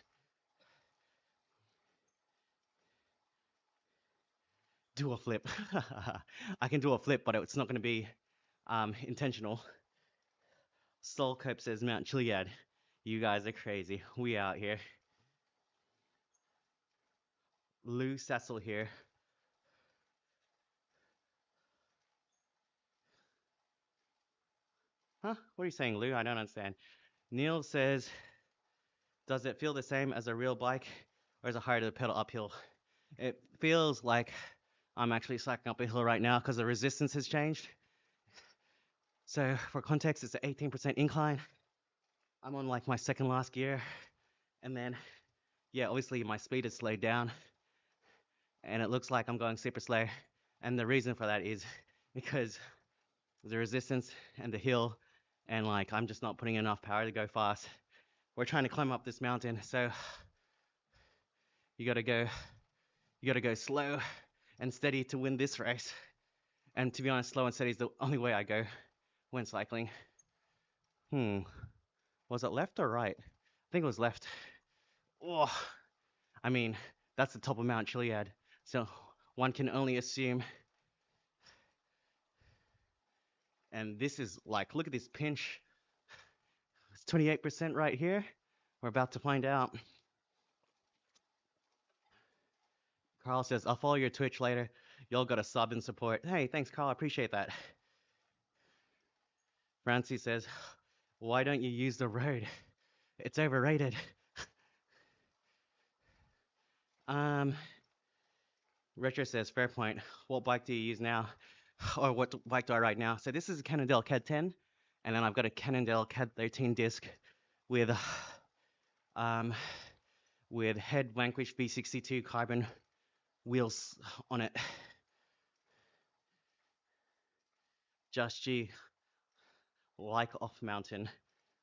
Do a flip. I can do a flip, but it's not going to be intentional. Soul Cope says Mount Chiliad. You guys are crazy. We out here. Lou Cecil here. Huh? What are you saying, Lou? I don't understand. Neil says, does it feel the same as a real bike, or is it harder to pedal uphill? It feels like I'm actually cycling up a hill right now because the resistance has changed. So for context, it's an 18% incline. I'm on like my second last gear. And then, yeah, obviously my speed has slowed down. And it looks like I'm going super slow. And the reason for that is because the resistance and the hill, and like I'm just not putting enough power to go fast. We're trying to climb up this mountain, so you gotta go slow and steady to win this race. And to be honest, slow and steady is the only way I go when cycling. Was it left or right? I think it was left. Oh, I mean, that's the top of Mount Chiliad, so one can only assume And this is like, look at this pinch. It's 28% right here. We're about to find out. Carl says, I'll follow your Twitch later. Y'all got a sub and support. Hey, thanks, Carl. I appreciate that. Francie says, why don't you use the road? It's overrated. Um, Retro says, fair point. What bike do you use now? Or what bike do I ride now? So this is a Cannondale CAD 10, and then I've got a Cannondale CAD 13 disc with um with head Vanquish V62 carbon wheels on it. Just G, like off mountain.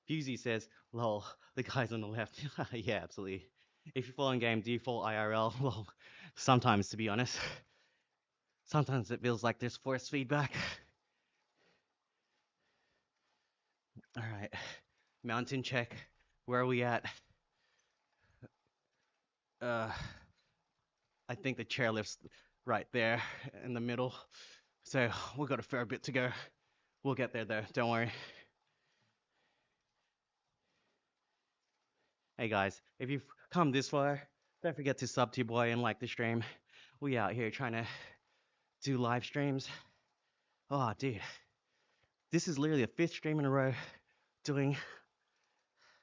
Fusey says, lol, the guys on the left. Yeah, absolutely. If you fall in game, do you fall IRL? Well, sometimes, to be honest. Sometimes it feels like there's force feedback. All right, mountain check. Where are we at? Uh, I think the chairlift's right there in the middle. So we've got a fair bit to go. We'll get there though, don't worry. Hey guys, if you've come this far, don't forget to sub to your boy and like the stream. We out here trying to do live streams. Oh, dude, this is literally the 5th stream in a row doing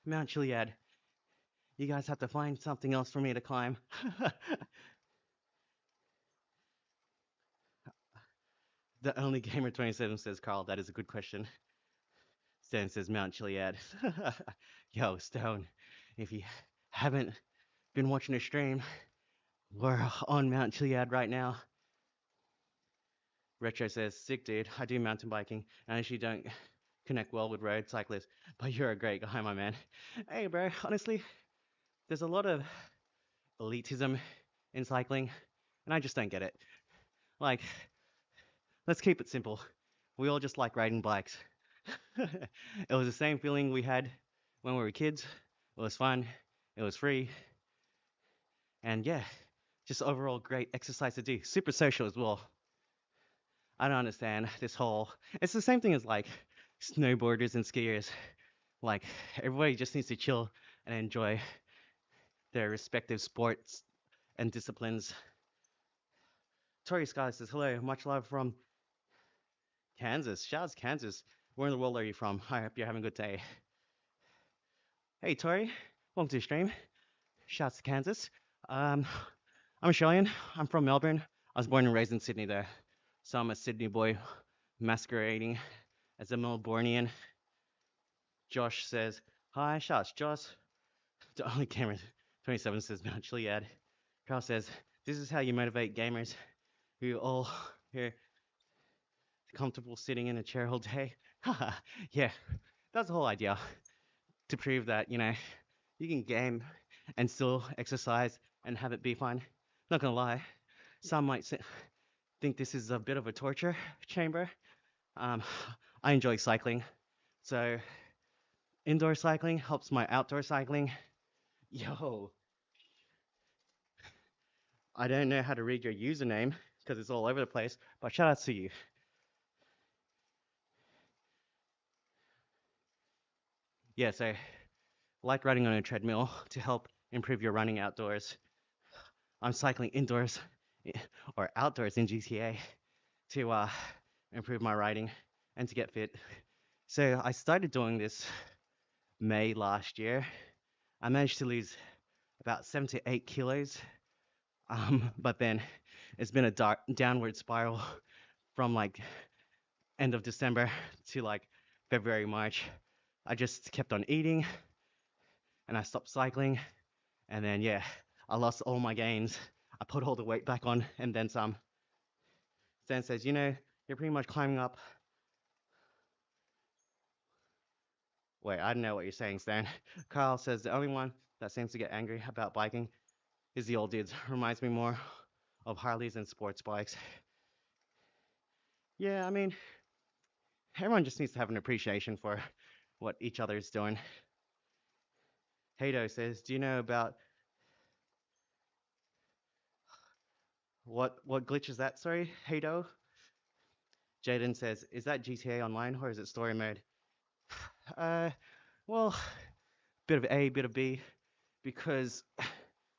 Mount Chiliad. You guys have to find something else for me to climb. The only gamer 27 says, Carl, that is a good question. Stan says Mount Chiliad. Yo, Stone, if you haven't been watching a stream, we're on Mount Chiliad right now. Retro says, sick dude, I do mountain biking. I actually don't connect well with road cyclists, but you're a great guy, my man. Hey, bro, honestly, there's a lot of elitism in cycling, and I just don't get it. Like, let's keep it simple. We all just like riding bikes. It was the same feeling we had when we were kids. It was fun, it was free, and yeah, just overall great exercise to do. Super social as well. I don't understand this whole. It's the same thing as like snowboarders and skiers. Like everybody just needs to chill and enjoy their respective sports and disciplines. Tori Scott says, hello, much love from Kansas. Shouts Kansas. Where in the world are you from? I hope you're having a good day. Hey Tori, welcome to the stream. Shouts to Kansas. I'm Australian. I'm from Melbourne. I was born and raised in Sydney though. So I'm a Sydney boy masquerading as a Melbourneian. Josh says, hi, shouts, Josh. The only gamer 27 says Mount Chiliad. Carl says, this is how you motivate gamers who all here comfortable sitting in a chair all day. Haha, yeah, that's the whole idea. To prove that, you can game and still exercise and have it be fun. Not gonna lie, some might think this is a bit of a torture chamber. Um, I enjoy cycling, so indoor cycling helps my outdoor cycling. Yo, I don't know how to read your username because it's all over the place, but shout out to you. Yeah, so like riding on a treadmill to help improve your running outdoors. I'm cycling indoors or outdoors in GTA to improve my riding and to get fit. So I started doing this May last year. I managed to lose about 7 to 8 kilos, but then it's been a downward spiral from like end of December to like February, March. I just kept on eating and I stopped cycling. And then, yeah, I lost all my gains. I put all the weight back on and then some. Stan says, you're pretty much climbing up. Wait, I don't know what you're saying, Stan. Carl says, the only one that seems to get angry about biking is the old dudes. Reminds me more of Harleys and sports bikes. Yeah, I mean, everyone just needs to have an appreciation for what each other is doing. Hato says, do you know about what glitch is that? Sorry, Hato. Jaden says, is that GTA Online or is it story mode? Uh, well, bit of A, bit of B, because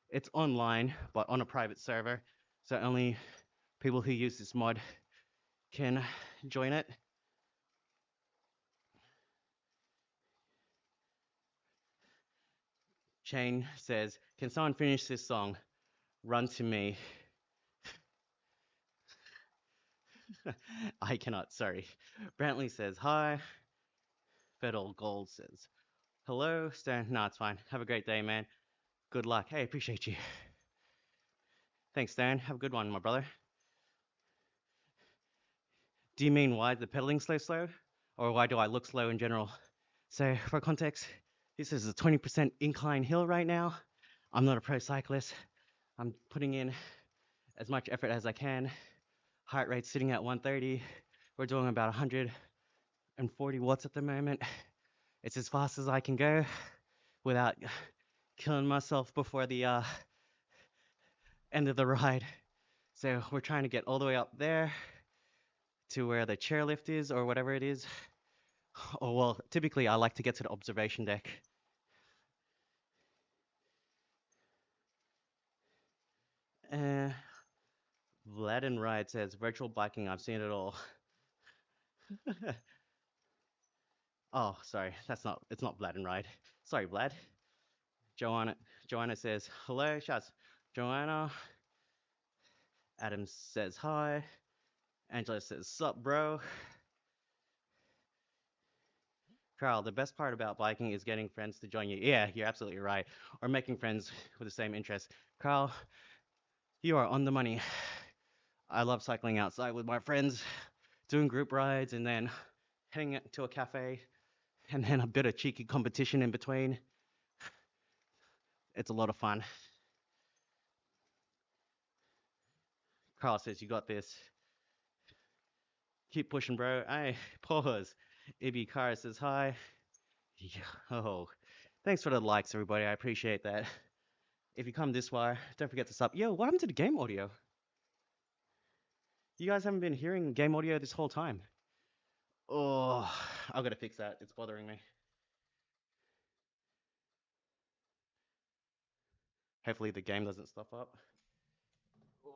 it's online, but on a private server, so only people who use this mod can join it. Shane says, can someone finish this song? Run to me. I cannot, sorry. Brantley says, hi. Federal Gold says, hello. Stone, no, it's fine. Have a great day, man. Good luck. Hey, appreciate you. Thanks, Stone. Have a good one, my brother. Do you mean why the pedaling slow? Or why do I look slow in general? So, for context, this is a 20% incline hill right now. I'm not a pro cyclist. I'm putting in as much effort as I can. Heart rate sitting at 130. We're doing about 140 watts at the moment. It's as fast as I can go without killing myself before the end of the ride. So we're trying to get all the way up there to where the chairlift is or whatever it is. Oh, well, typically I like to get to the observation deck. Vlad and Ride says, virtual biking, I've seen it all. Oh, sorry, it's not Vlad and Ride. Sorry, Vlad. Joanna says, hello, shouts. Joanna. Adam says, hi. Angela says, sup, bro. Carl, the best part about biking is getting friends to join you. Yeah, you're absolutely right. Or making friends with the same interests. Carl, you are on the money. I love cycling outside with my friends, doing group rides, and then heading to a cafe, and then a bit of cheeky competition in between. It's a lot of fun. Carl says, you got this. Keep pushing, bro. Hey, pause. Ibby Kara says, hi. Yo, thanks for the likes, everybody. I appreciate that. If you come this far, don't forget to sub. Yo, what happened to the game audio? You guys haven't been hearing game audio this whole time. Oh, I've got to fix that. It's bothering me. Hopefully the game doesn't stop up. Oh.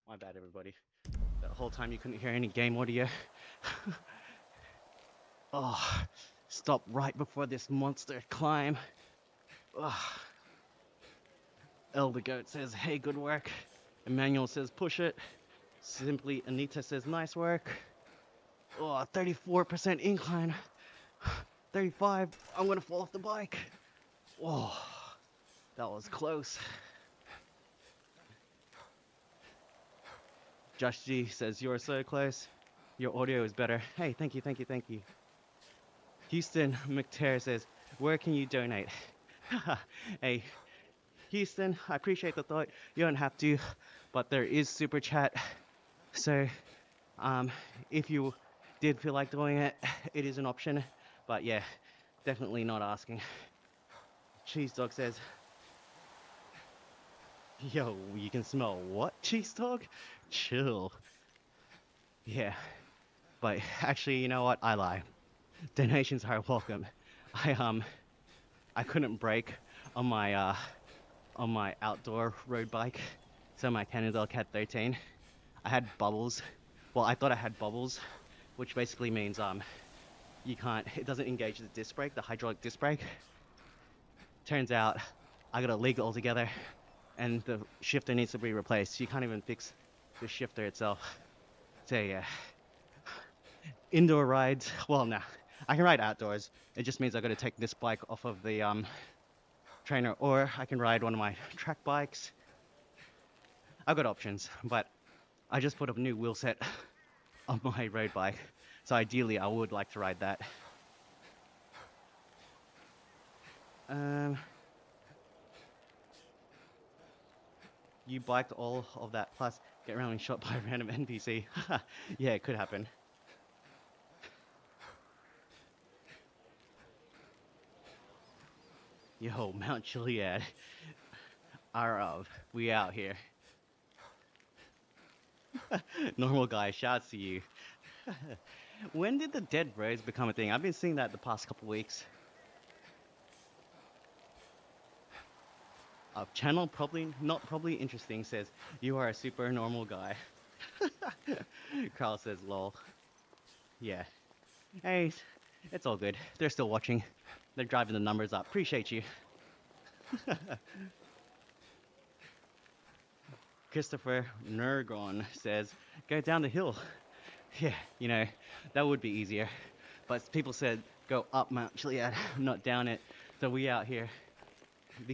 My bad, everybody. That whole time you couldn't hear any game audio. Oh, stop right before this monster climb. Oh. Elder Goat says, hey, good work. Emmanuel says, push it. Simply Anita says, nice work. Oh, 34% incline. 35. I'm gonna fall off the bike. Oh, that was close. Josh G says, you're so close. Your audio is better. Hey, thank you. Houston McTerr says, where can you donate? Hey, Houston, I appreciate the thought. You don't have to, but there is super chat. So, if you did feel like doing it, it is an option. But yeah, definitely not asking. Cheese Dog says, yo, you can smell what, Cheese Dog? Chill. Yeah, but actually, you know what? I lie. Donations are welcome. I couldn't brake on my outdoor road bike, so my Cannondale Cat 13. I had bubbles. Well, I thought I had bubbles, which basically means it doesn't engage the disc brake, the hydraulic disc brake. Turns out I got a leak altogether, and the shifter needs to be replaced. You can't even fix the shifter itself. So yeah, indoor rides. Well, nah, I can ride outdoors. It just means I got to take this bike off of the trainer, or I can ride one of my track bikes. I've got options, but I just put a new wheel set on my road bike, so ideally I would like to ride that. You biked all of that, plus get randomly shot by a random NPC. Yeah, it could happen. Yo, Mount Chiliad. We out here. Normal guy, shouts to you. When did the dead bros become a thing? I've been seeing that the past couple weeks. Channel probably interesting says you are a super normal guy. Carl says lol. Yeah. Hey, it's all good. They're still watching. They're driving the numbers up. Appreciate you. Christopher Nergon says, go down the hill. Yeah, that would be easier. But people said, go up Mount Chiliad, not down it. So we out here.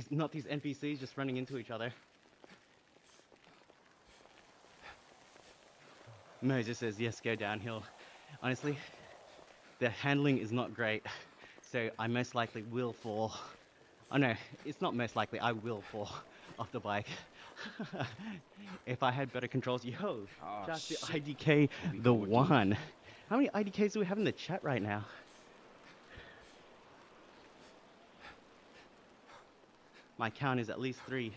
Not these NPCs just running into each other. Moses says, yes, go downhill. Honestly, the handling is not great. So I most likely will fall. Oh no, it's not most likely, I will fall off the bike. If I had better controls, yo, just the IDK, the one. How many IDKs do we have in the chat right now? My count is at least 3.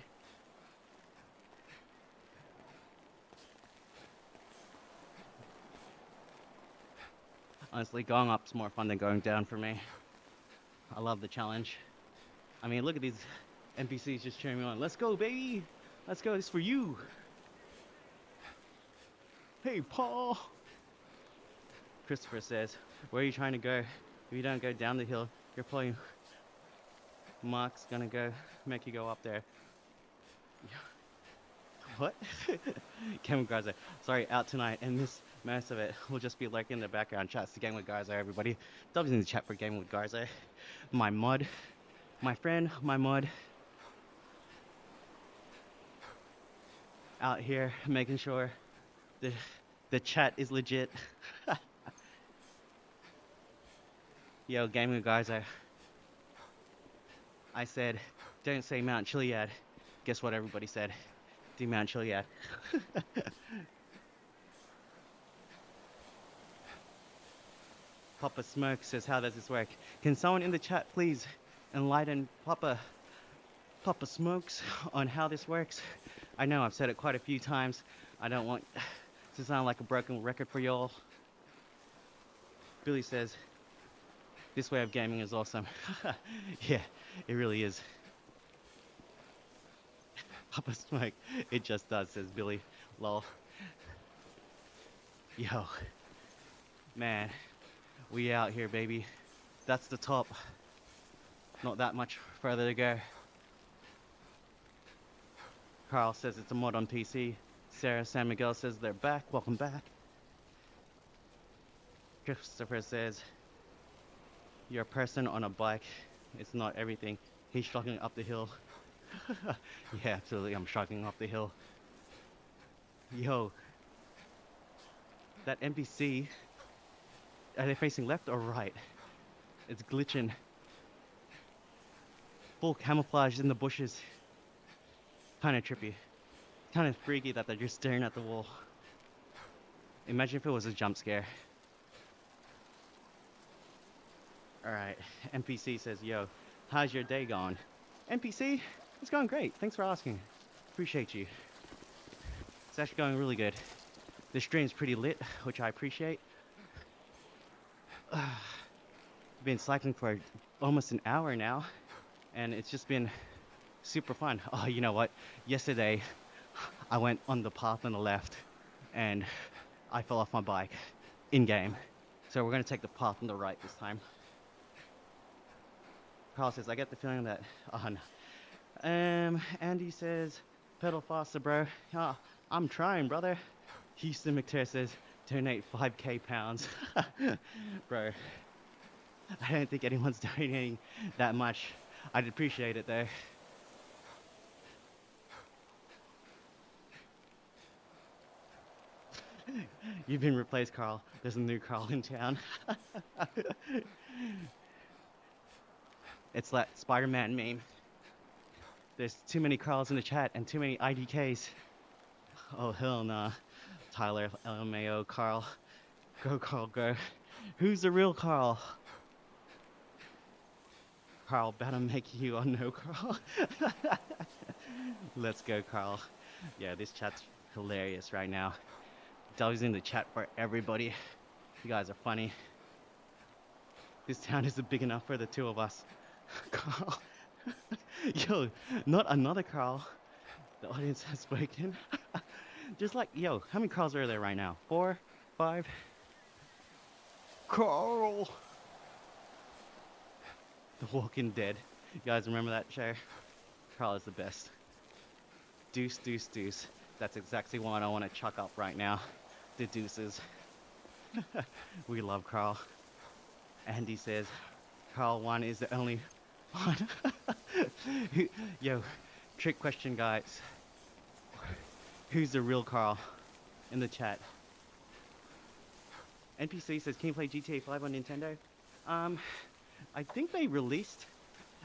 Honestly, going up's more fun than going down for me. I love the challenge. I mean, look at these NPCs just cheering me on. Let's go, baby! Let's go, this is for you! Hey, Paul! Christopher says, where are you trying to go? If you don't go down the hill, you're probably... Mark's gonna go make you go up there. What? Game with Garza. Sorry, out tonight, and miss most of it. We'll just be lurking in the background. Chats to Game with Garza, everybody. W's in the chat for Game with Garza. My mod. My friend, my mod. Out here making sure the chat is legit. Yo, Game with Garza. I said, don't say Mount Chiliad. Guess what everybody said? Do Mount Chiliad. Papa Smoke says, how does this work? Can someone in the chat please enlighten Papa Smokes on how this works? I know I've said it quite a few times. I don't want to sound like a broken record for y'all. Billy says, this way of gaming is awesome. Yeah, it really is. Papa Smoke, it just does, says Billy. Lol. Yo, man, we out here, baby. That's the top. Not that much further to go. Carl says it's a mod on PC. Sarah San Miguel says they're back. Welcome back. Christopher says, you're a person on a bike. It's not everything. He's struggling up the hill. Yeah, absolutely. I'm struggling up the hill. Yo, that NPC, are they facing left or right? It's glitching. Full camouflage in the bushes. Kind of trippy. Kind of freaky that they're just staring at the wall. Imagine if it was a jump scare. Alright, NPC says, yo, how's your day going? NPC, it's going great. Thanks for asking. Appreciate you. It's actually going really good. The stream's pretty lit, which I appreciate. I've been cycling for almost an hour now, and it's just been super fun. Oh, you know what? Yesterday, I went on the path on the left, and I fell off my bike in-game. So we're going to take the path on the right this time. Carl says, I get the feeling that... Oh, no. Andy says, pedal faster, bro. Oh, I'm trying, brother. Houston McTeer says, donate 5k pounds. Bro, I don't think anyone's donating that much. I'd appreciate it, though. You've been replaced, Carl. There's a new Carl in town. It's that Spider-Man meme. There's too many Carls in the chat and too many IDKs. Oh, hell nah. Tyler, LMAO, Carl. Go, Carl, go. Who's the real Carl? Carl better make you or no Carl. Let's go, Carl. Yeah, this chat's hilarious right now. Dove's in the chat for everybody. You guys are funny. This town isn't big enough for the two of us. Carl. Yo, not another Carl. The audience has spoken. Just like, yo, how many Carls are there right now? 4, 5? Carl! The Walking Dead. You guys remember that show? Carl is the best. Deuce, deuce, deuce. That's exactly what I want to chuck up right now. The deuces. We love Carl. Andy says, Carl 1 is the only one. Yo, trick question, guys. Who's the real Carl? In the chat. NPC says, can you play GTA 5 on Nintendo? I think they released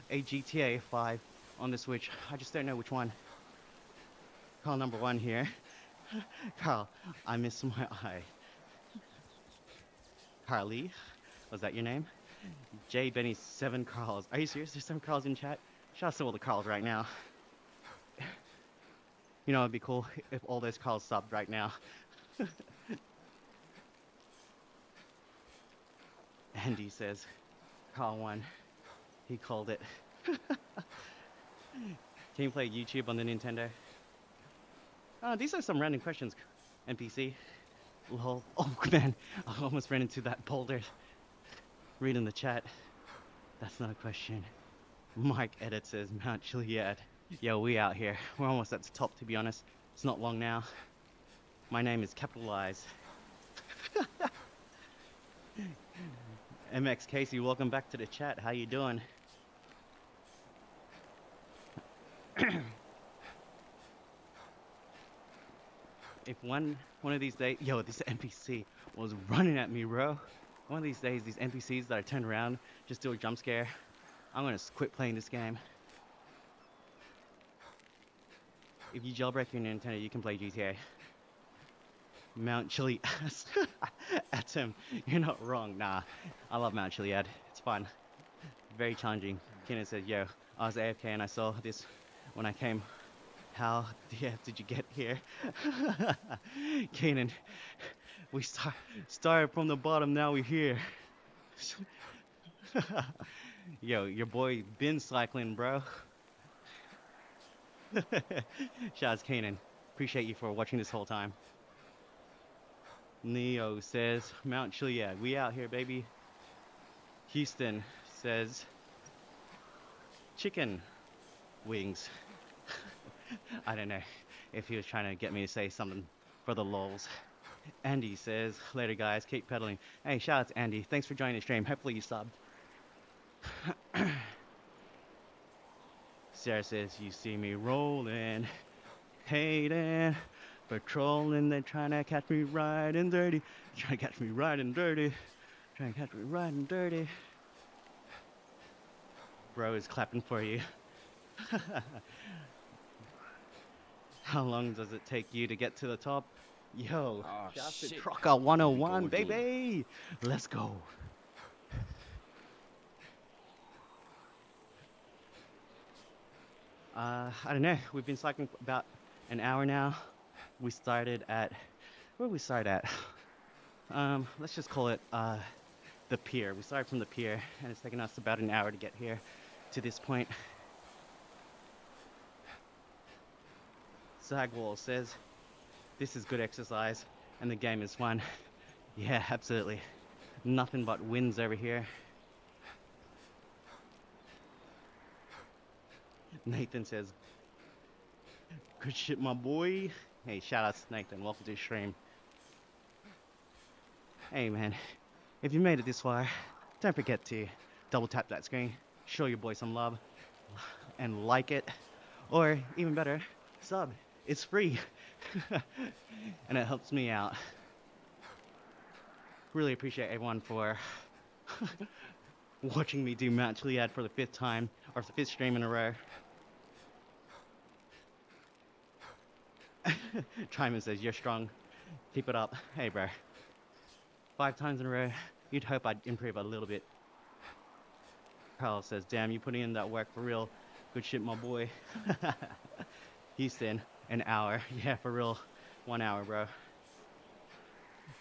a GTA 5 on the Switch. I just don't know which one. Carl number 1 here. Carl, I miss my eye. Carly, was that your name? J Benny 7 Carls. Are you serious? There's 7 Carls in chat? Shout out to all the Carls right now. You know, it'd be cool if all those Carls subbed right now. Andy says, Carl 1. He called it. Can you play YouTube on the Nintendo? These are some random questions, NPC. Lol. Oh man, I almost ran into that boulder. Read in the chat. That's not a question. Mike Edit says Mount Chiliad. Yo, we out here. We're almost at the top, to be honest. It's not long now. My name is capitalized. MX Casey, welcome back to the chat. How you doing? If one of these days, yo, this NPC was running at me, bro. One of these days, these NPCs that I turned around just do a jump scare. I'm gonna quit playing this game. If you jailbreak your Nintendo, you can play GTA. Mount Chiliad. Atom, you're not wrong. Nah, I love Mount Chiliad. It's fun. Very challenging. Keenan said, yo, I was AFK and I saw this when I came. How the F did you get here? Keenan, we started from the bottom, now we're here. Yo, your boy been cycling, bro. Shouts Keenan. Appreciate you for watching this whole time. Neo says, Mount Chiliad, we out here, baby. Houston says, chicken wings. I don't know if he was trying to get me to say something for the lols. Andy says, later guys, keep pedaling. Hey, shout out to Andy. Thanks for joining the stream. Hopefully you subbed. Sarah says, you see me rolling, hating, patrolling, they're trying to catch me riding dirty. Trying to catch me riding dirty. Trying to catch me riding dirty. Bro is clapping for you. How long does it take you to get to the top? Yo, shout to Trucker 101, baby! Let's go. I don't know. We've been cycling for about an hour now. We started at... Where did we start at? Let's just call it the pier. We started from the pier, and it's taken us about an hour to get here to this point. Zagwall says, this is good exercise, and the game is fun. Yeah, absolutely. Nothing but wins over here. Nathan says, good shit, my boy. Hey, shout out to Nathan. Welcome to the stream. Hey, man. If you made it this far, don't forget to double tap that screen, show your boy some love, and like it. Or, even better, sub. It's free. And it helps me out. Really appreciate everyone for watching me do Mount Chiliad for the 5th time, or the 5th stream in a row. Tryman says, you're strong. Keep it up. Hey, bro. 5 times in a row. You'd hope I'd improve a little bit. Carl says, damn, you putting in that work for real. Good shit, my boy. Houston, an hour. Yeah, for real. 1 hour, bro.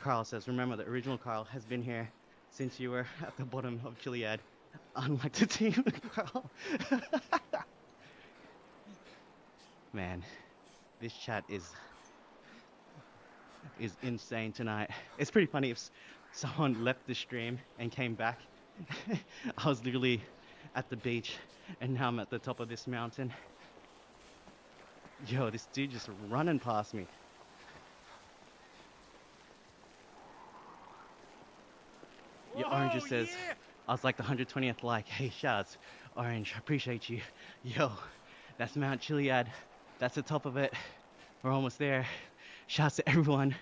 Carl says, remember the original Carl has been here since you were at the bottom of Chiliad. Unlike the team, Carl. Man, this chat is insane tonight. It's pretty funny if someone left the stream and came back. I was literally at the beach and now I'm at the top of this mountain. Yo, this dude just running past me. Your Orange just says, yeah! I was like the 120th like, hey, shouts, Orange, I appreciate you. Yo, that's Mount Chiliad. That's the top of it. We're almost there. Shouts to everyone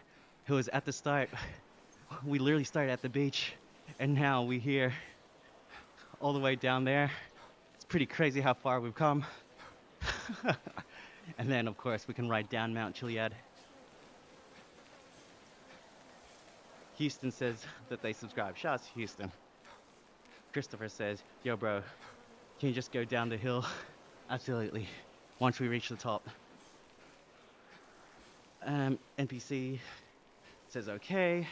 who was at the start. We literally started at the beach, and now we're here all the way down there. It's pretty crazy how far we've come. And then, of course, we can ride down Mount Chiliad. Houston says that they subscribe. Shouts to Houston. Christopher says, yo, bro, can you just go down the hill? Absolutely. Once we reach the top. NPC says, okay.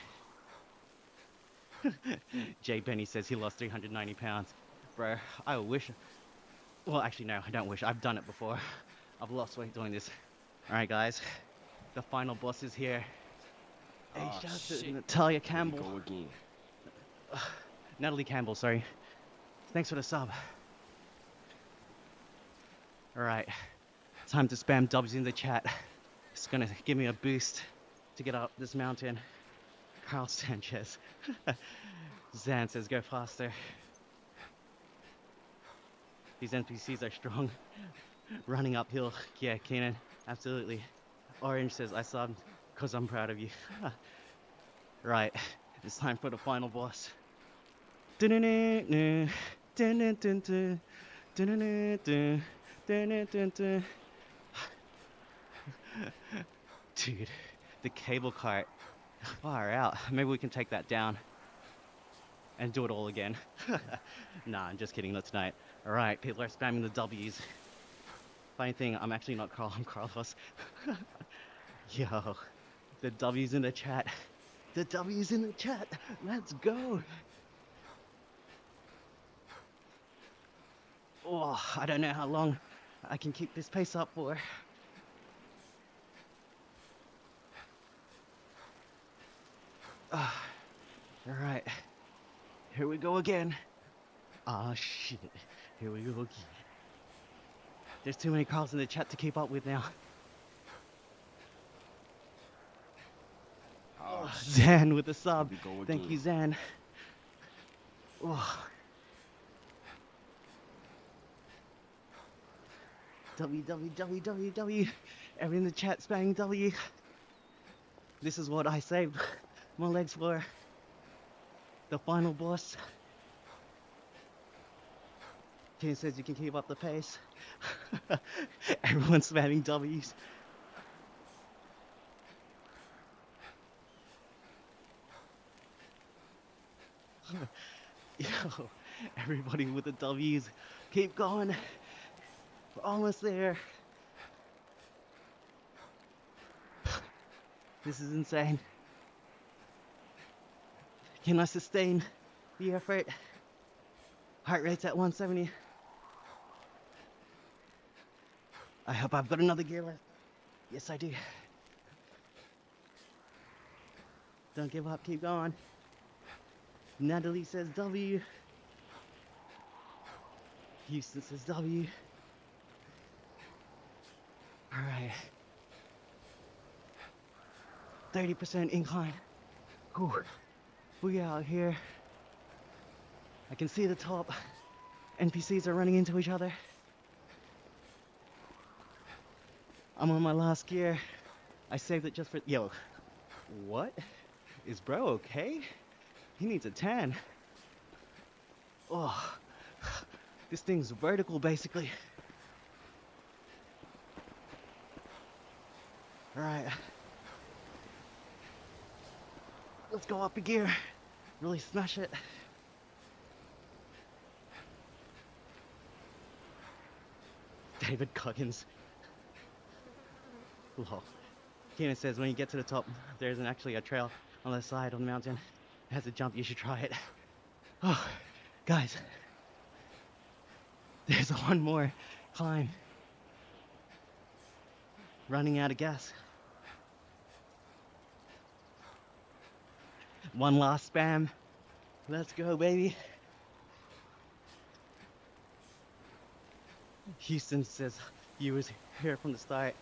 Jay Benny says he lost 390 pounds. Bro, I wish. Well, actually, no, I don't wish. I've done it before. I've lost weight doing this. All right, guys. The final boss is here. Hey, shout out to Natalia Campbell. Here we go again. Natalie Campbell, sorry. Thanks for the sub. All right. Time to spam dubs in the chat. It's gonna give me a boost to get up this mountain. Carl Sanchez. Zan says go faster. These NPCs are strong. Running uphill. Yeah, Keenan, absolutely. Orange says I subbed because I'm proud of you. Right, it's time for the final boss. Dude, the cable cart. Far out. Maybe we can take that down and do it all again. Nah, I'm just kidding, not tonight. Alright, people are spamming the W's. Funny thing, I'm actually not Carl, I'm Carlos. Yo, the W's in the chat. The W's in the chat. Let's go. Oh, I don't know how long I can keep this pace up for. Alright, here we go again. Ah, shit, here we go again. There's too many Carls in the chat to keep up with now. Oh, Zan with the sub. Thank you, Zan. Oh. W. Everyone in the chat spamming W. This is what I saved my legs for. The final boss. Ken says you can keep up the pace. Everyone's spamming W's. Yo, everybody with the W's. Keep going. We're almost there. This is insane. Can I sustain the effort? Heart rate's at 170. I hope I've got another gear left. Yes, I do. Don't give up, keep going. Natalie says W. Houston says W. Alright. 30% incline. Whew. We out here. I can see the top. NPCs are running into each other. I'm on my last gear. I saved it just for... Yo. What? Is bro okay? He needs a tan. Oh. This thing's vertical, basically. Alright. Let's go up a gear. Really smash it. David Coggins. Lol. Keenan says when you get to the top, there isn't actually a trail on the side of the mountain. It has a jump, you should try it. Oh, guys, there's one more climb. Running out of gas. One last spam. Let's go, baby. Houston says you was here from the start.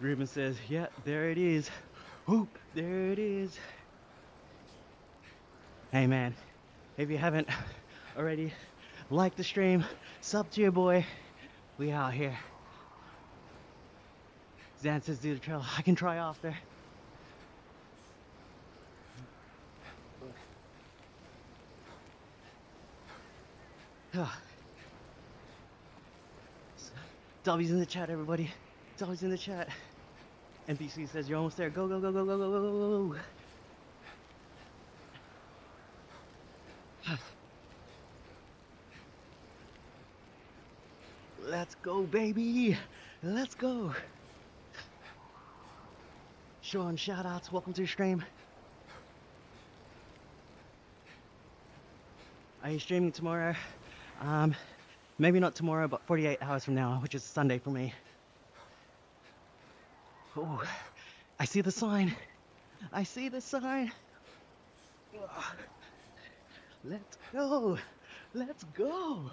Ruben says, yeah, there it is. Whoop, there it is. Hey man, if you haven't already, like the stream, sub to your boy. We out here. Zan says do the trail. I can try after. W's in the chat, everybody. W's in the chat. NPC says you're almost there. Go, go, go, go, go, go, go, go, go. Let's go, baby. Let's go. Sean, shout outs. Welcome to the stream. Are you streaming tomorrow? Maybe not tomorrow, but 48 hours from now, which is Sunday for me. Oh, I see the sign. I see the sign. Let's go. Let's go.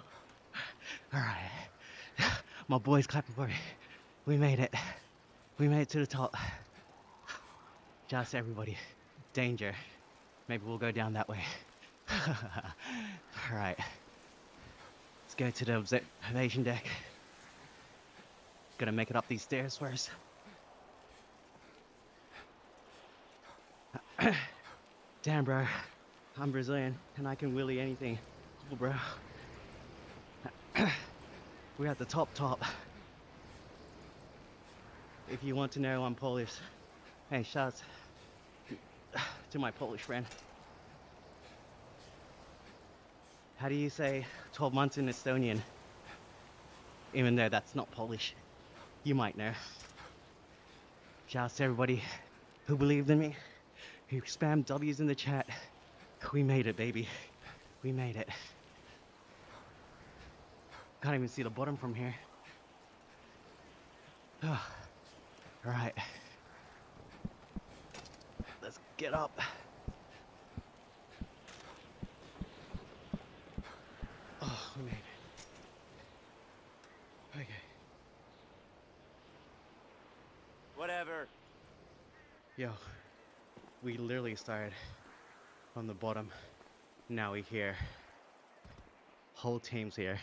All right. My boys clapping for me. We made it. We made it to the top. Just everybody. Danger. Maybe we'll go down that way. All right. Let's go to the observation deck. Gotta make it up these stairs first. Damn, bro. I'm Brazilian and I can wheelie anything. Cool, bro. We're at the top. If you want to know, I'm Polish. Hey, shouts to my Polish friend. How do you say 12 months in Estonian? Even though that's not Polish. You might know. Shouts to everybody who believed in me, who spammed W's in the chat. We made it, baby. We made it. Can't even see the bottom from here. Oh. All right. Let's get up. Oh, we made it. Okay. Whatever. Yo, we literally started from the bottom. Now we're here. Whole team's here.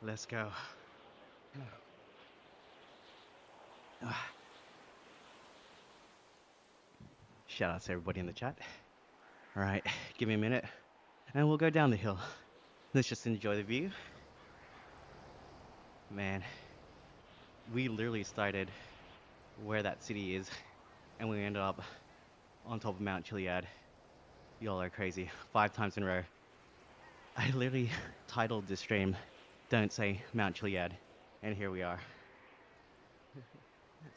Let's go. Shout out to everybody in the chat. All right, give me a minute and we'll go down the hill. Let's just enjoy the view. Man, we literally started where that city is and we ended up on top of Mount Chiliad. Y'all are crazy. 5 times in a row. I literally titled this stream, Don't Say Mount Chiliad, and here we are.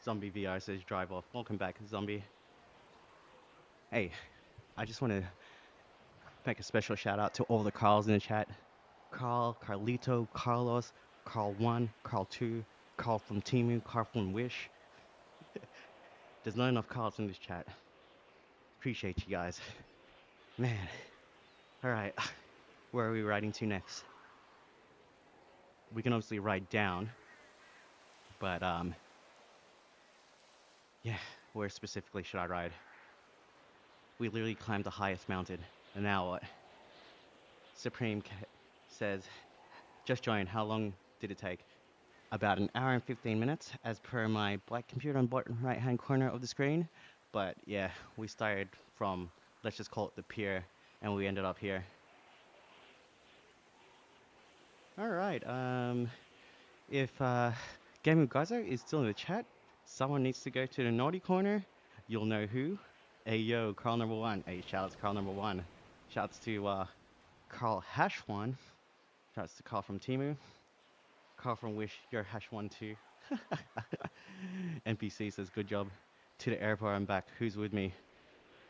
Zombie VR says drive off. Welcome back, Zombie. Hey, I just want to make a special shout out to all the Carls in the chat. Carl, Carlito, Carlos, Carl1, Carl2, Carl from Timu, Carl from Wish. There's not enough Carls in this chat. Appreciate you guys. Man. Alright, where are we riding to next? We can obviously ride down, but yeah, where specifically should I ride? We literally climbed the highest mountain, and now what? Supreme says, just joined, how long did it take? About an hour and 15 minutes, as per my black computer on bottom right hand corner of the screen. But yeah, we started from, let's just call it the pier, and we ended up here. Alright, if Game of Gaza is still in the chat, someone needs to go to the naughty corner. You'll know who. Hey yo, Carl number 1. Hey, shout out to Carl number 1. Shouts to Carl Hash1. Shouts to Carl from Timu. Carl from Wish, your Hash1 too. NPC says, good job. To the airport, I'm back. Who's with me?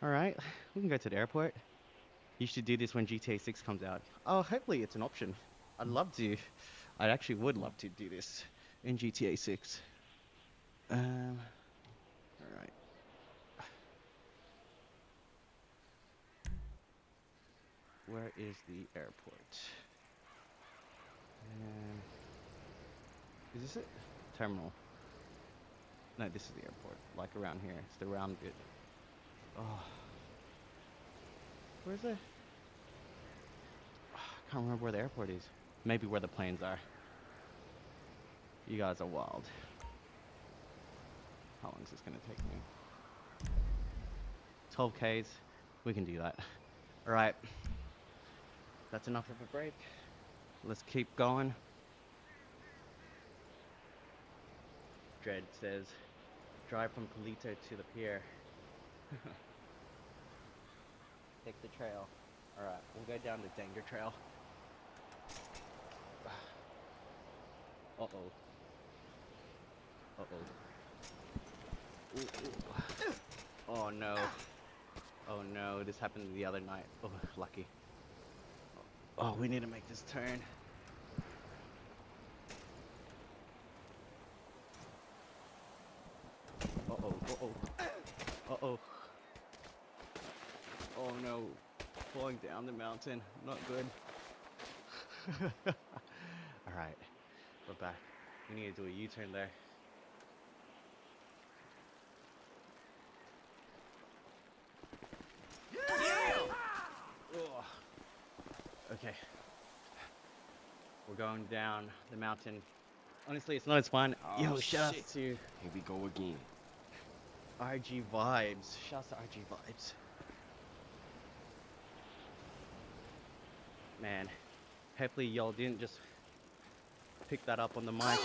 Alright, we can go to the airport. You should do this when GTA 6 comes out. Oh, hopefully it's an option. I'd love to. I actually would love to do this in GTA 6. Alright. Where is the airport? Is this it? Terminal. No, this is the airport. Like around here. It's the round bit. Oh. Where's it? I can't remember where the airport is. Maybe where the planes are. You guys are wild. How long is this gonna take me? 12 Ks. We can do that. Alright. That's enough of a break. Let's keep going. Dread says, drive from Polito to the pier. Take the trail. Alright, we'll go down the Danger Trail. Uh-oh. Uh-oh. Ooh, ooh. Oh no. Oh no, this happened the other night. Oh, lucky. Oh, we need to make this turn. Uh-oh, uh-oh. Uh-oh. Oh no. Falling down the mountain. Not good. Alright. We're back. We need to do a U-turn there. Oh. Okay. We're going down the mountain. Honestly, it's not as fun. Oh, Yo, shout out shit. to Here we go again. RG Vibes. Shouts to RG Vibes. Man, hopefully y'all didn't just pick that up on the mic.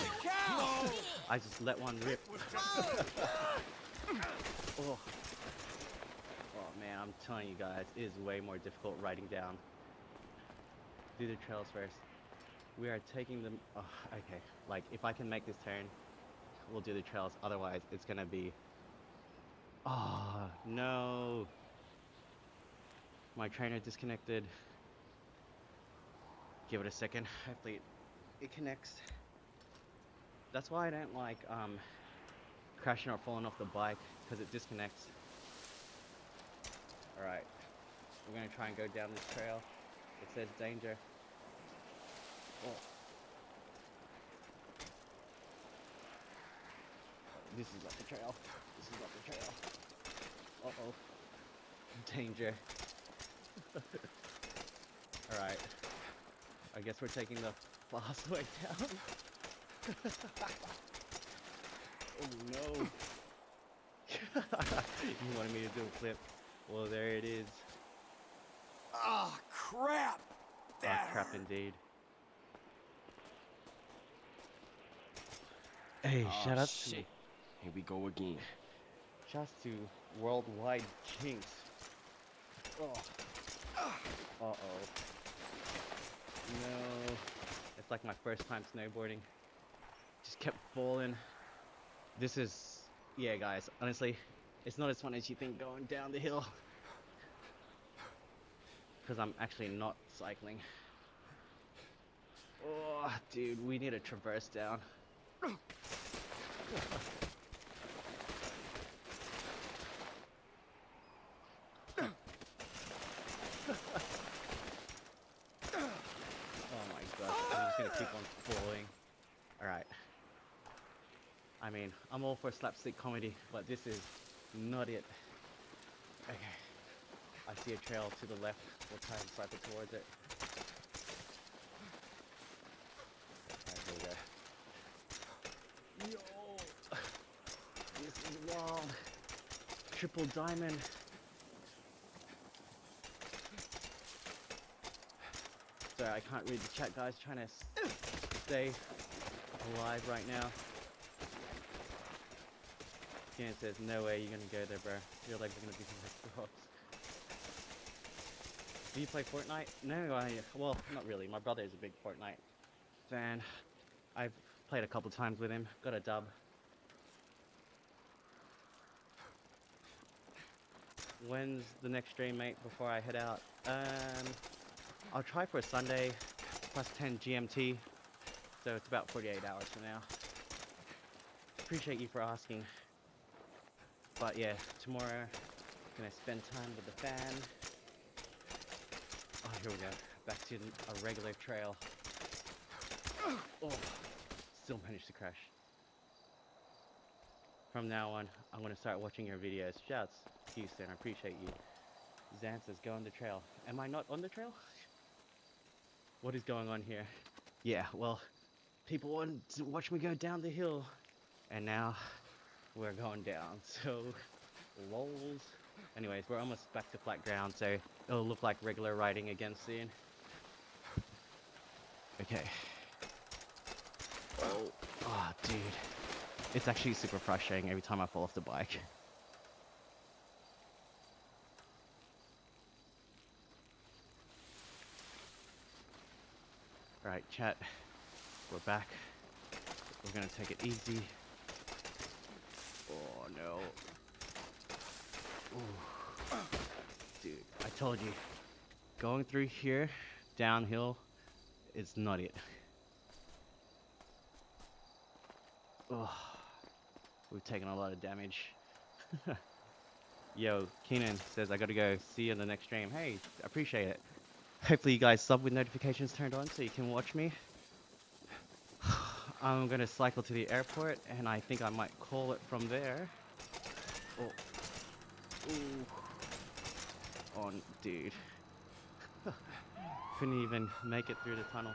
I just let one rip. Oh. Oh man, I'm telling you guys, it is way more difficult writing down. Do the trails first. We are taking them. Oh, okay. Like, if I can make this turn, we'll do the trails. Otherwise, it's gonna be. Oh no. My trainer disconnected. Give it a second. Hopefully it connects. That's why I don't like crashing or falling off the bike, because it disconnects. Alright. We're gonna try and go down this trail. It says danger. Oh. This is not the trail. This is not the trail. Uh-oh. Danger. Alright. I guess we're taking the fast way down. Oh no. You wanted me to do a flip. Well, there it is. Oh, crap! Ah, crap indeed. Hey, Oh, shout out shit. Here we go again. to shouts to Worldwide Jinx. Oh. Uh-oh. No. It's like my first time snowboarding. Just kept falling. This is, yeah guys, honestly, it's not as fun as you think going down the hill. Because I'm actually not cycling. Oh, dude, we need a traverse down. Oh my gosh, I'm just gonna keep on falling. Alright. I mean, I'm all for slapstick comedy, but this is not it. Okay. I see a trail to the left. We'll try and cycle towards it. Alright, here we go. Yo! This is wild. Triple diamond. Sorry, I can't read the chat, guys. Trying to stay alive right now. Jan says, no way you're gonna go there, bro. Your legs are gonna be like rocks. Do you play Fortnite? No, well, not really. My brother is a big Fortnite fan. I've played a couple times with him. Got a dub. When's the next stream, mate? Before I head out, I'll try for a Sunday plus 10 GMT. So it's about 48 hours from now. Appreciate you for asking. But yeah, tomorrow gonna spend time with the fam. Oh, here we go. Back to a regular trail. Oh, still managed to crash. From now on, I'm gonna start watching your videos. Shouts, Houston, I appreciate you. Zan says, go on the trail. Am I not on the trail? What is going on here? Yeah, well, people want to watch me go down the hill. And now, we're going down, so, lols. Anyways, we're almost back to flat ground, so it'll look like regular riding again soon. Okay. Oh, dude. It's actually super frustrating every time I fall off the bike. Alright, chat. We're back. We're gonna take it easy. Oh, no. Ooh. Dude, I told you. Going through here, downhill, is not it. Oh, we've taken a lot of damage. Yo, Keenan says I gotta go. See you in the next stream. Hey, appreciate it. Hopefully you guys sub with notifications turned on so you can watch me. I'm gonna cycle to the airport and I think I might call it from there. Oh, ooh. Oh, dude. Couldn't even make it through the tunnel.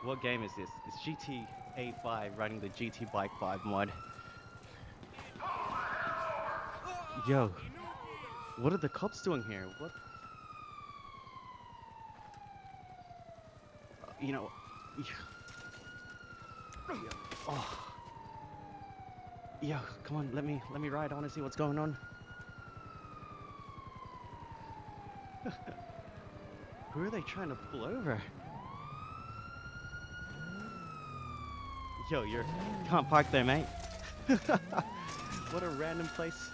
What game is this? It's GTA 5 running the GT Bike 5 mod. Yo, what are the cops doing here? What? You know, oh, yo, come on, let me ride. I want to see what's going on. Who are they trying to pull over? Yo, you can't park there, mate. What a random place.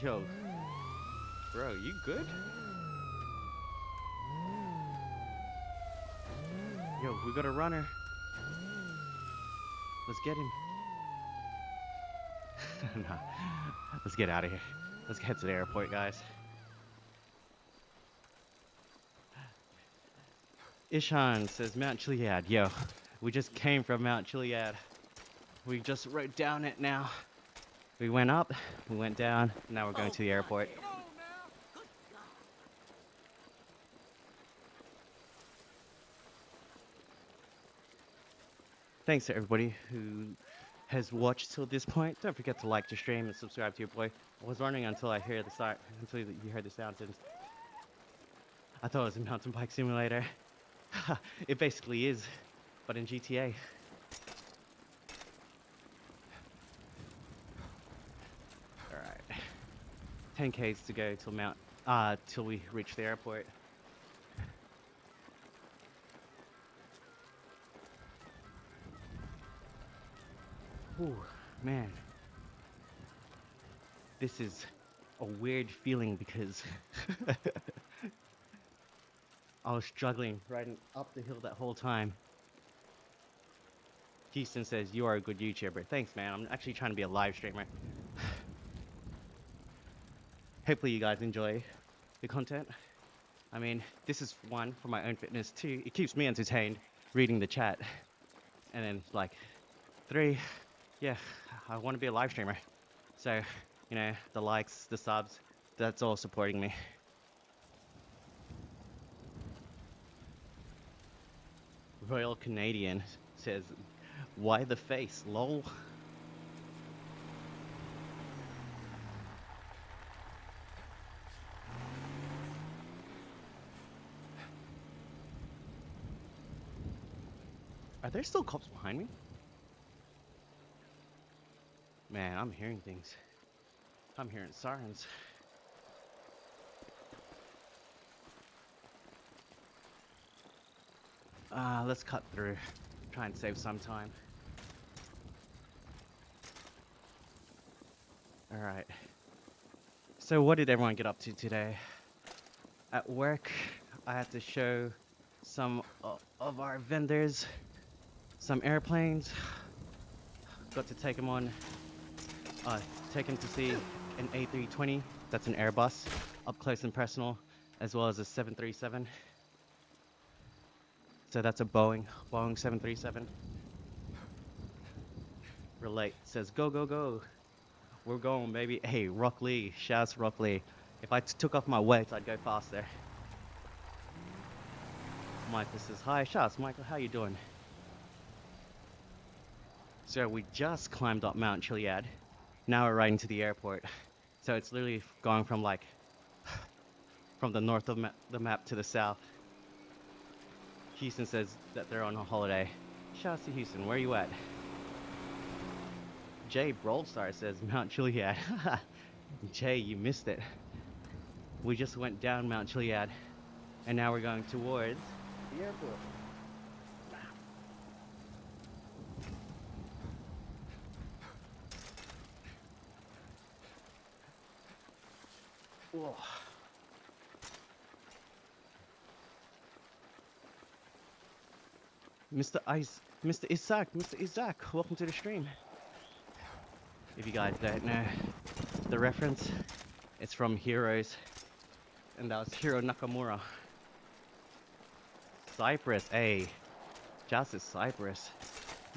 Yo, bro, you good? Yo, we got a runner. Let's get him. Nah, let's get out of here. Let's head to the airport, guys. Ishan says Mount Chiliad. Yo, we just came from Mount Chiliad. We just rode down it now. We went up, we went down, now we're going to the airport. Thanks to everybody who has watched till this point. Don't forget to like the stream and subscribe to your boy. I was running until I hear the start, until you heard the sound. I thought it was a mountain bike simulator. It basically is, but in GTA. Alright. 10Ks to go till we reach the airport. Ooh, man. This is a weird feeling because I was struggling riding up the hill that whole time. Houston says, you are a good YouTuber. Thanks, man. I'm actually trying to be a live streamer. Hopefully you guys enjoy the content. I mean, this is one, for my own fitness. Two, it keeps me entertained reading the chat. And then, like, three, yeah, I want to be a live streamer. So, you know, the likes, the subs, that's all supporting me. Royal Canadian says, why the face, lol? Are there still cops behind me? Man, I'm hearing things. I'm hearing sirens. Let's cut through. Try and save some time. Alright. So what did everyone get up to today? At work, I had to show some of our vendors some airplanes. Got to take them on, take them to see an A320, that's an Airbus, up close and personal, as well as a 737. So that's a Boeing 737. Relate says, go, go, go. We're going, baby. Hey, Rock Lee, shouts Rock Lee. If I took off my weight, I'd go faster. Michael says, hi, shouts. Michael, how you doing? So we just climbed up Mount Chiliad. Now we're riding to the airport. So it's literally going from like, from the north of the map to the south. Houston says that they're on a holiday. Shouts to Houston, where are you at? Jay Broldstar says Mount Chiliad. Jay, you missed it. We just went down Mount Chiliad, and now we're going towards the airport. Whoa. Mr. Isaac, welcome to the stream. If you guys don't know the reference, it's from Heroes, and that was Hiro Nakamura. Cyprus, hey, just is Cyprus.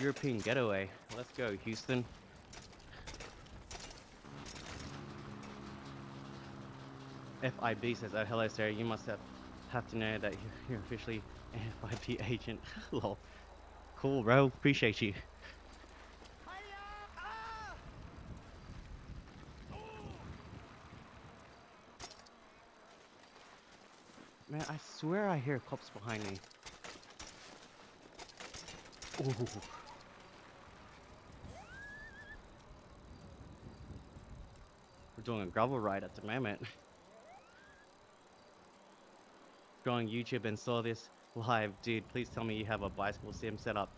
European getaway. Let's go, Houston. FIB says, oh, hello, sir. You must have to know that you're officially an FIB agent. Lol. Cool, bro. Appreciate you. Man, I swear I hear cops behind me. Ooh. We're doing a gravel ride at the moment. Go on YouTube and saw this live. Dude, please tell me you have a bicycle sim set up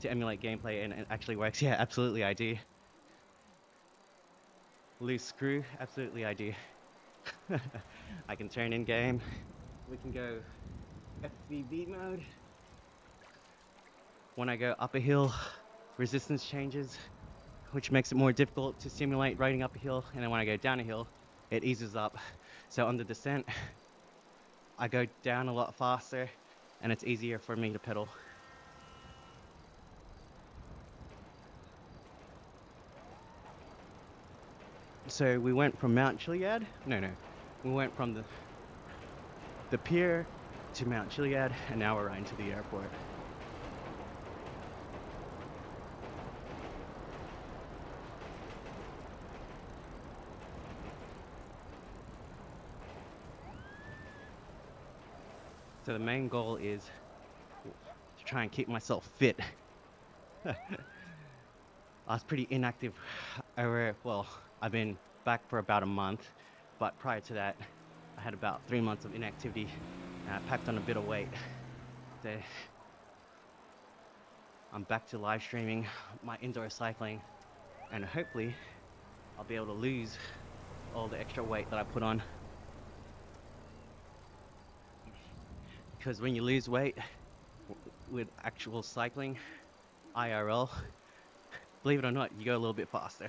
to emulate gameplay and it actually works. Yeah, absolutely I do. Loose screw, absolutely I do. I can turn in game. We can go FVB mode. When I go up a hill, resistance changes, which makes it more difficult to simulate riding up a hill. And then when I go down a hill, it eases up. So on the descent, I go down a lot faster and it's easier for me to pedal. So we went from Mount Chiliad. No. We went from the pier to Mount Chiliad, and now we're riding to the airport. So the main goal is to try and keep myself fit. I was pretty inactive I've been back for about a month, but prior to that, I had about 3 months of inactivity, and I packed on a bit of weight. So I'm back to live streaming my indoor cycling, and hopefully I'll be able to lose all the extra weight that I put on. Because when you lose weight with actual cycling, IRL, believe it or not, you go a little bit faster.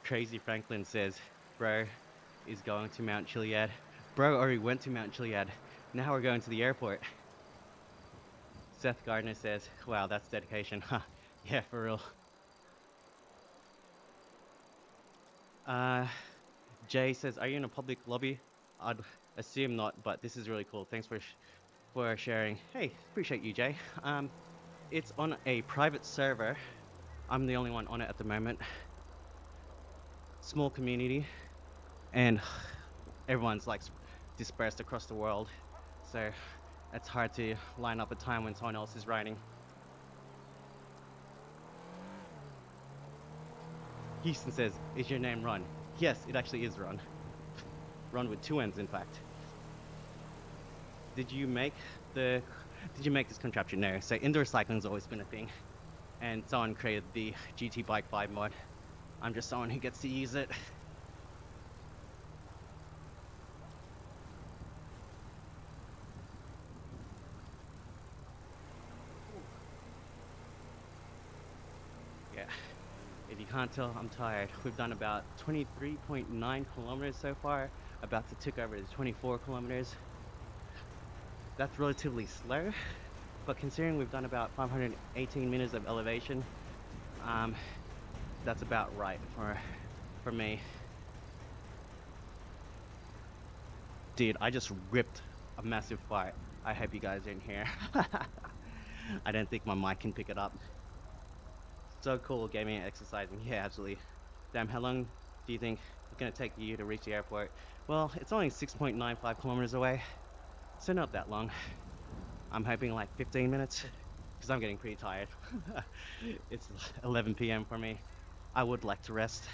Crazy Franklin says, bro is going to Mount Chiliad. Bro already went to Mount Chiliad. Now we're going to the airport. Seth Gardner says, wow, that's dedication. Yeah, for real. Jay says, are you in a public lobby? I'd assume not, but this is really cool. Thanks for sharing. Hey, appreciate you, Jay. It's on a private server. I'm the only one on it at the moment. Small community, and everyone's like dispersed across the world, so it's hard to line up a time when someone else is writing. Houston says, "Is your name Ron?" Yes, it actually is Ron. Ron with two N's, in fact. Did you make the? Did you make this contraption? No. So indoor cycling's always been a thing, and someone created the GT Bike 5 mod. I'm just someone who gets to use it. Yeah. If you can't tell, I'm tired. We've done about 23.9 kilometers so far, about to tick over to 24 kilometers. That's relatively slow, but considering we've done about 518 meters of elevation, that's about right for me. Dude, I just ripped a massive fart. I hope you guys didn't hear. I don't think my mic can pick it up. So cool, gaming and exercising. Yeah, absolutely. Damn, how long do you think it's gonna take you to reach the airport? Well, it's only 6.95 kilometers away, so not that long. I'm hoping like 15 minutes, because I'm getting pretty tired. It's 11 p.m. for me. I would like to rest.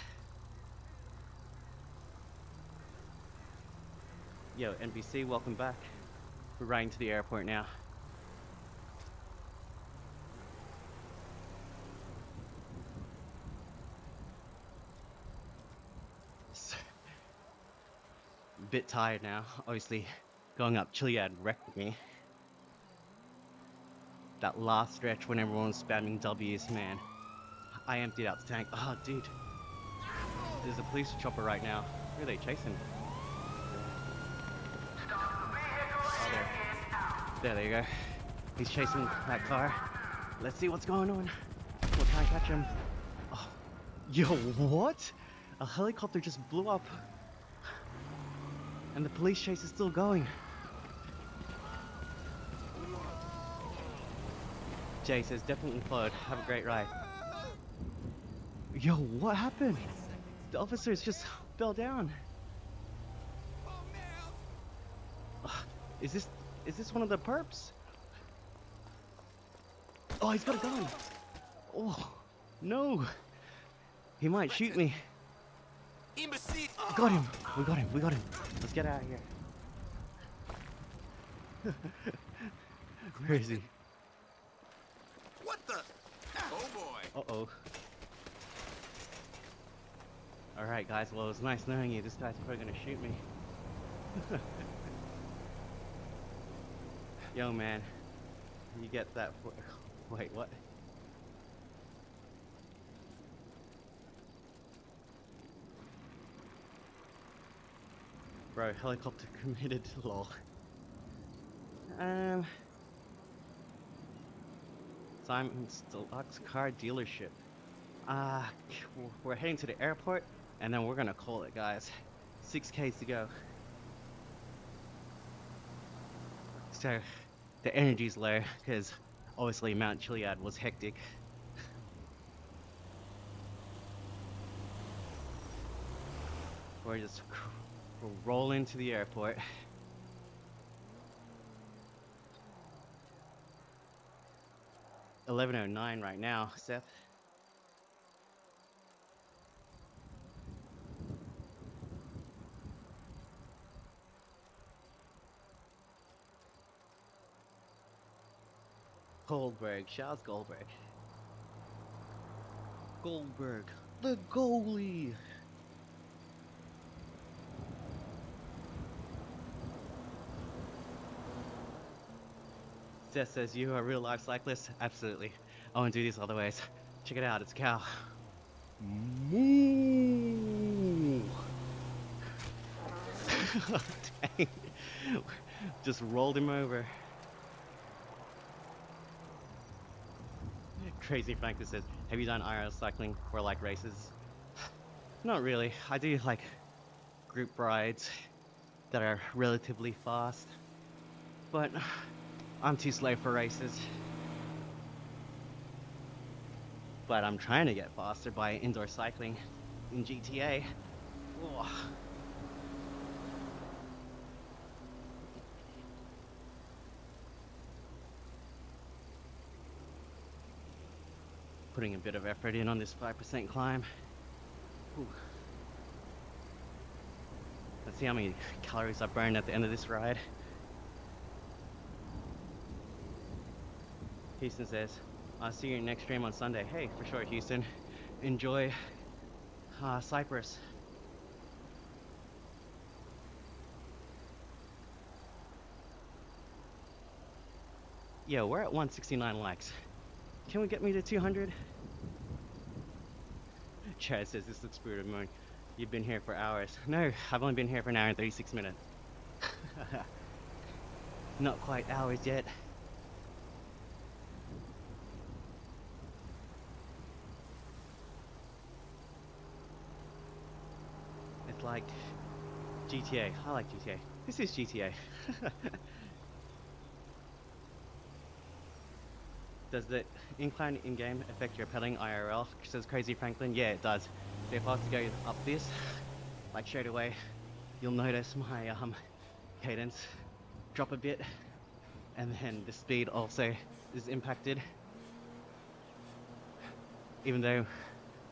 Yo, NBC, welcome back. We're riding to the airport now. A bit tired now. Obviously, going up Chiliad wrecked me. That last stretch when everyone was spamming W's, man. I emptied out the tank. Oh, dude. There's a police chopper right now. Who are they chasing? Oh, there you go. He's chasing that car. Let's see what's going on. We'll try and catch him. Oh. Yo, what? A helicopter just blew up. And the police chase is still going. Jay says, definitely flowed. Have a great ride. Yo, what happened? The officers just fell down. Is this one of the perps? Oh, he's got a gun. Oh, no. He might shoot me. Got him. We got him. We got him. Let's get out of here. Where is he? What the? Oh boy. Uh-oh. Alright, guys. Well, it was nice knowing you. This guy's probably gonna shoot me. Yo, man. You get that for... Wait, what? Bro, helicopter committed, lol. Simon's Deluxe Car Dealership. We're heading to the airport, and then we're gonna call it, guys. 6Ks to go. So, the energy's low, because obviously Mount Chiliad was hectic. We'll roll into the airport. $11:09 right now, Seth. Goldberg, Charles Goldberg. Goldberg, the goalie. Seth says, you are a real life cyclist? Absolutely. I won't do this otherwise. Check it out, it's a cow. Moo! Dang. Just rolled him over. Crazy Frank says, have you done IRL cycling for like races? Not really. I do like group rides that are relatively fast, but I'm too slow for races. But I'm trying to get faster by indoor cycling in GTA. Oh. Putting a bit of effort in on this 5% climb. Whew. Let's see how many calories I burned at the end of this ride. Houston says, I'll see you in next stream on Sunday. Hey, for sure, Houston. Enjoy Cyprus. Yeah, we're at 169 likes. Can we get me to 200? Chad says, this looks Spirit of Moon. You've been here for hours. No, I've only been here for an hour and 36 minutes. Not quite hours yet. It's like GTA. I like GTA. This is GTA. Does the incline in-game affect your pedaling IRL? Says Crazy Franklin. Yeah, it does. So if I was to go up this, like straight away, you'll notice my cadence drop a bit, and then the speed also is impacted. Even though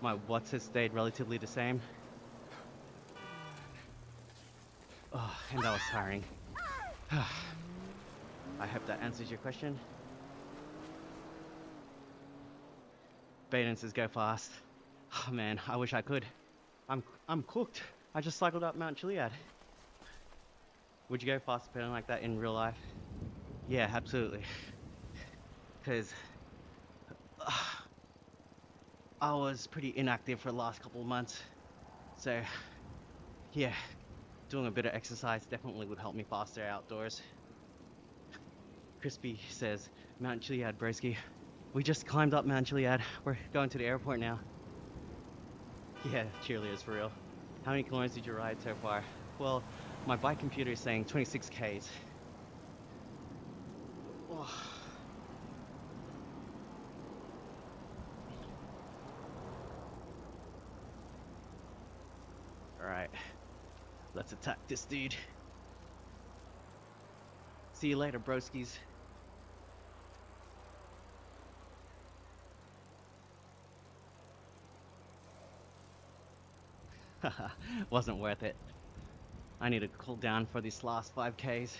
my watts has stayed relatively the same. Oh, and that was tiring. I hope that answers your question. Baden says go fast. Oh man, I wish I could. I'm cooked. I just cycled up Mount Chiliad. Would you go fast pedaling like that in real life? Yeah, absolutely. Because I was pretty inactive for the last couple of months. So yeah, doing a bit of exercise definitely would help me faster outdoors. Crispy says, Mount Chiliad, broski. We just climbed up Mount Chiliad. We're going to the airport now. Yeah, cheerleaders for real. How many kilometers did you ride so far? Well, my bike computer is saying 26 Ks. Oh. Alright, let's attack this dude. See you later, broskies. Wasn't worth it. I need to cool down for these last 5Ks.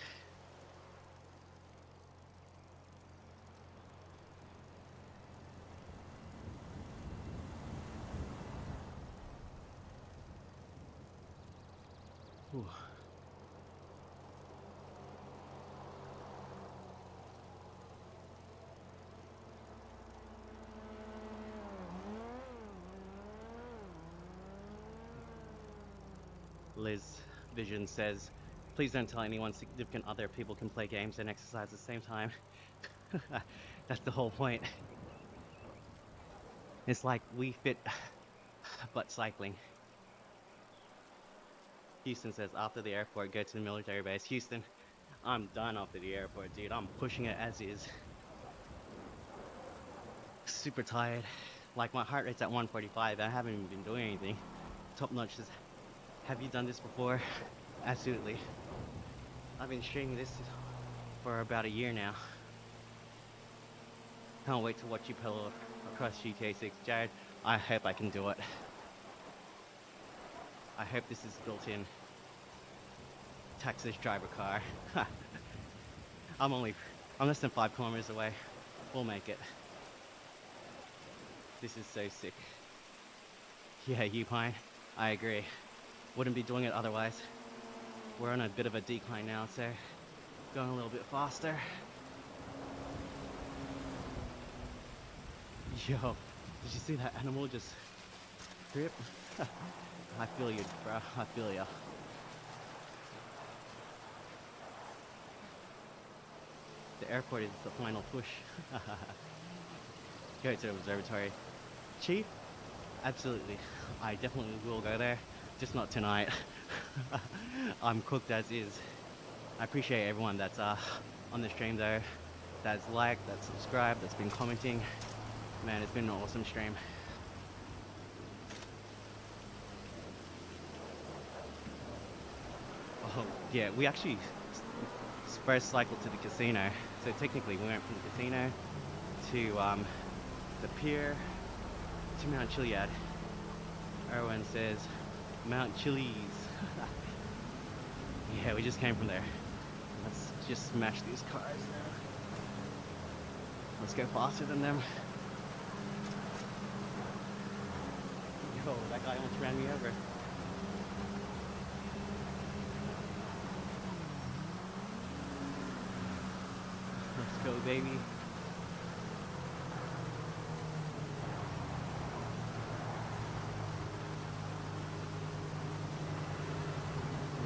Whew. Liz Vision says, please don't tell anyone significant other people can play games and exercise at the same time. That's the whole point. It's like we fit but cycling. Houston says, after the airport, go to the military base. Houston, I'm done after the airport, dude. I'm pushing it as is. Super tired. Like my heart rate's at 145. I haven't even been doing anything. Top Notch says, have you done this before? Absolutely. I've been streaming this for about a year now. Can't wait to watch you pedal across GTA 6. Jared, I hope I can do it. I hope this is built in. Texas driver car. I'm less than 5 kilometers away. We'll make it. This is so sick. Yeah, Upine, I agree. Wouldn't be doing it otherwise. We're on a bit of a decline now, so going a little bit faster. Yo, did you see that animal just trip? I feel you, bro. I feel ya. The airport is the final push. Go to the observatory. Chief? Absolutely. I definitely will go there. Just not tonight. I'm cooked as is. I appreciate everyone that's on the stream though. That's liked, that's subscribed, that's been commenting. Man, it's been an awesome stream. Oh, yeah, we actually first cycled to the casino. So technically we went from the casino to the pier to Mount Chiliad. Erwin says Mount Chili's. Yeah, we just came from there. Let's just smash these cars now. Let's go faster than them. Yo, that guy almost ran me over. Let's go, baby.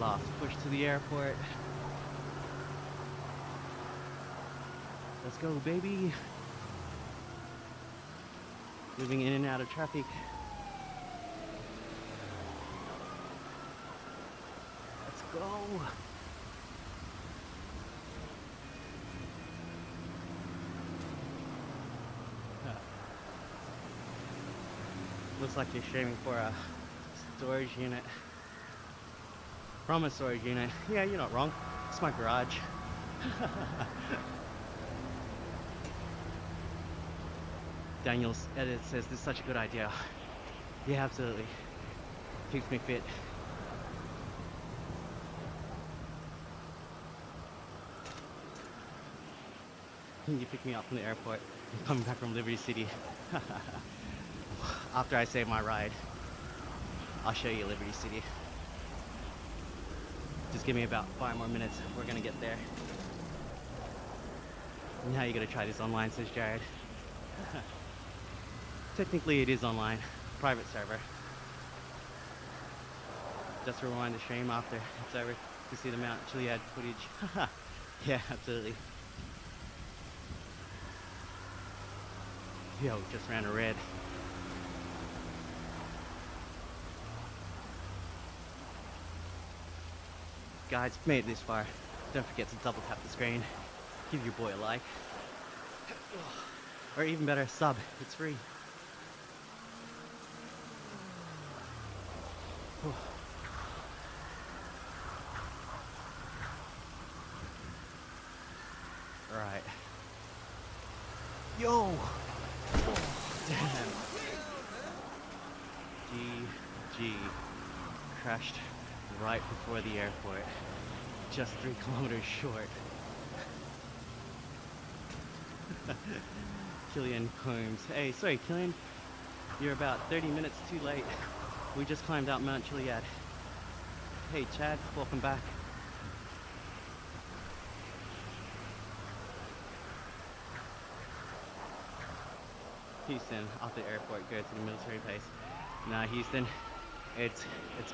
Last push to the airport. Let's go, baby. Moving in and out of traffic. Let's go. Looks like you're streaming for a storage unit. From a storage unit. Yeah, you're not wrong. It's my garage. Daniel's edit says this is such a good idea. Yeah, absolutely. Keeps me fit. You pick me up from the airport. I'm coming back from Liberty City. After I save my ride, I'll show you Liberty City. Just give me about 5 more minutes. We're gonna get there. Now you gotta try this online, says Jared. Technically it is online. Private server. Just rewind the stream after it's over to see the Mount Chiliad footage. Yeah, absolutely. Yo, just ran a red. Guys, made it this far. Don't forget to double tap the screen. Give your boy a like. Or even better, sub. It's free. Right. Yo! Oh, damn. GG. Crashed right before the airport. Just 3 kilometers short. Killian Combs. Hey, sorry, Killian. You're about 30 minutes too late. We just climbed out Mount Chiliad. Hey, Chad. Welcome back. Houston, after the airport, go to the military base. Nah, Houston, it's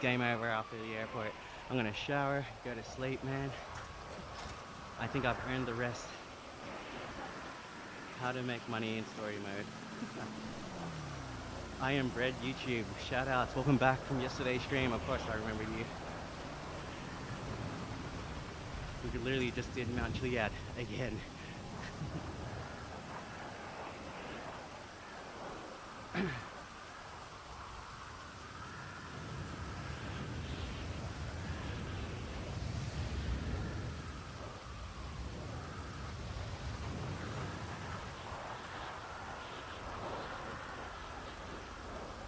game over after the airport. I'm gonna shower, go to sleep, man. I think I've earned the rest. How to make money in story mode. I am Bread YouTube. Shout outs. Welcome back from yesterday's stream. Of course I remember you. We literally just did Mount Chiliad again.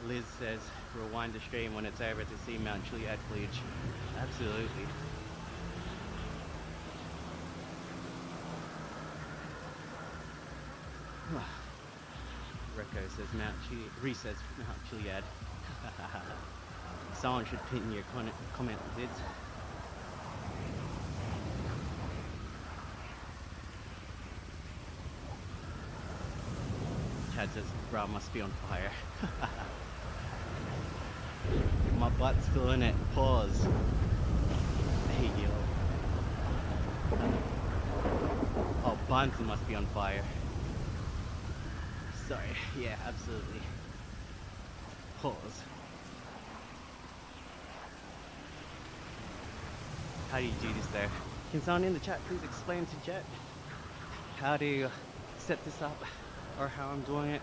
Liz says rewind the stream when it's over to see Mount Chiliad footage. Absolutely. Rico says Reese says Mount Chiliad. Someone should pin your comment vids. Chad says, bro, must be on fire. My butt's still in it. Pause. Hey, yo. Oh, Bunsen must be on fire. Sorry. Yeah, absolutely. Pause. How do you do this there? Can someone in the chat please explain to Jet how to set this up or how I'm doing it?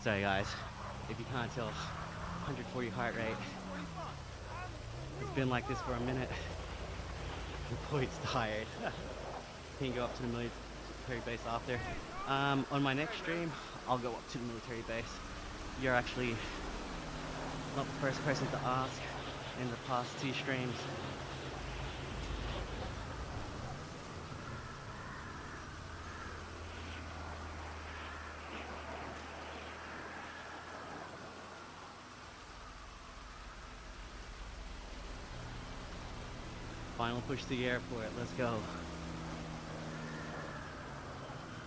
Sorry guys, if you can't tell, 140 heart rate. It's been like this for a minute. The boy's tired. Can you go up to the military base after? On my next stream, I'll go up to the military base. You're actually not the first person to ask in the past 2 streams. Final push to the airport, let's go.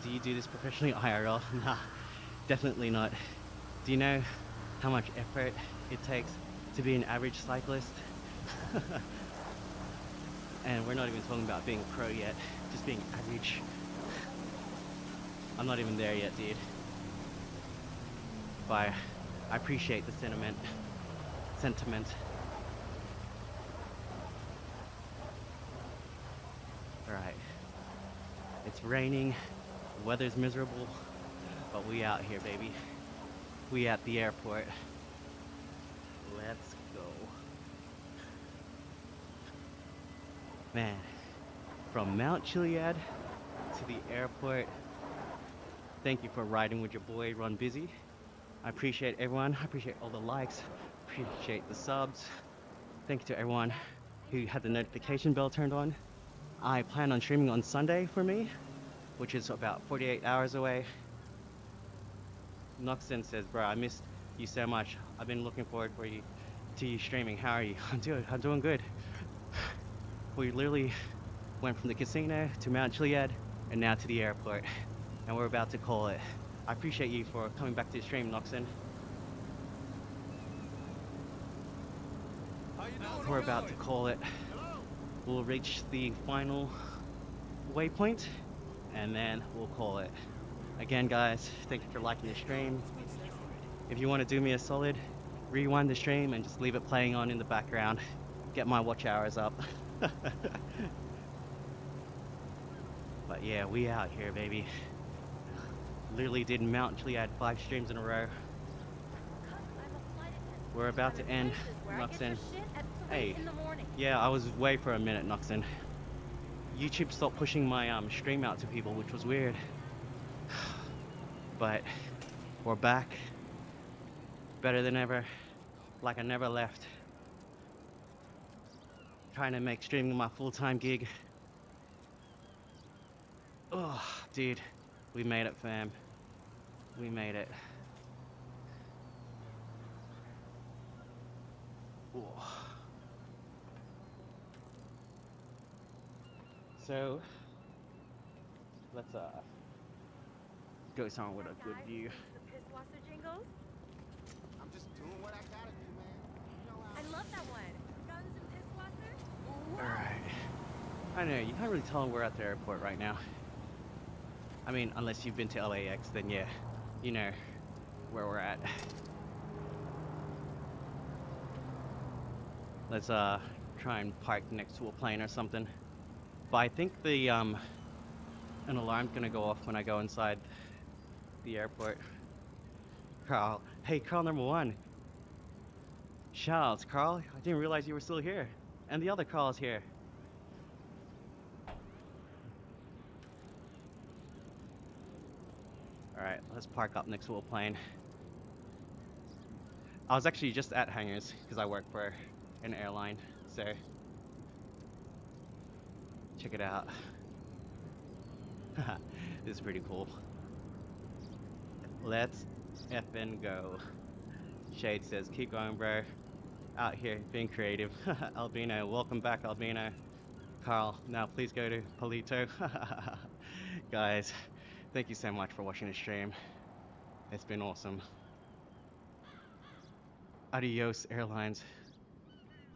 Do you do this professionally, IRL? Nah, definitely not. Do you know how much effort it takes to be an average cyclist? And we're not even talking about being a pro yet, just being average. I'm not even there yet, dude. But I appreciate the sentiment. Alright. It's raining, the weather's miserable, but we out here, baby. We at the airport. Let's go. Man, from Mount Chiliad to the airport. Thank you for riding with your boy, Run Busy. I appreciate everyone. I appreciate all the likes. Appreciate the subs. Thank you to everyone who had the notification bell turned on. I plan on streaming on Sunday for me, which is about 48 hours away. Noxon says, bro, I missed you so much. I've been looking forward to you streaming. How are you? I'm doing good. We literally went from the casino to Mount Chiliad and now to the airport, and we're about to call it. I appreciate you for coming back to the stream, Noxon. We're about to call it. We'll reach the final waypoint, and then we'll call it. Again, guys, thank you for liking the stream. If you want to do me a solid, rewind the stream and just leave it playing on in the background. Get my watch hours up. But yeah, we out here, baby. Literally did Mount Chiliad 5 streams in a row. We're about to end, Noxon. Hey, yeah, I was away for a minute, Noxon. YouTube stopped pushing my stream out to people, which was weird. But we're back. Better than ever. Like I never left. Trying to make streaming my full-time gig. Oh, dude. We made it, fam. We made it. Oh. So, let's go somewhere with a good view. I'm just doing what I gotta do, man. You know how I love that one. Guns and Pisswasser? Alright. I know, you can't really tell we're at the airport right now. I mean, unless you've been to LAX, then yeah, you know where we're at. Let's try and park next to a plane or something. But I think the an alarm's gonna go off when I go inside the airport. Carl. Hey, Carl number 1. Shoutouts, Carl. I didn't realize you were still here. And the other Carl's here. Alright, let's park up next to a plane. I was actually just at hangars because I work for an airline, so check it out. This is pretty cool. Let's effing go. Shade says, keep going, bro. Out here being creative. Albino, welcome back, Albino. Carl, now please go to Polito. Guys, thank you so much for watching the stream. It's been awesome. Adios Airlines.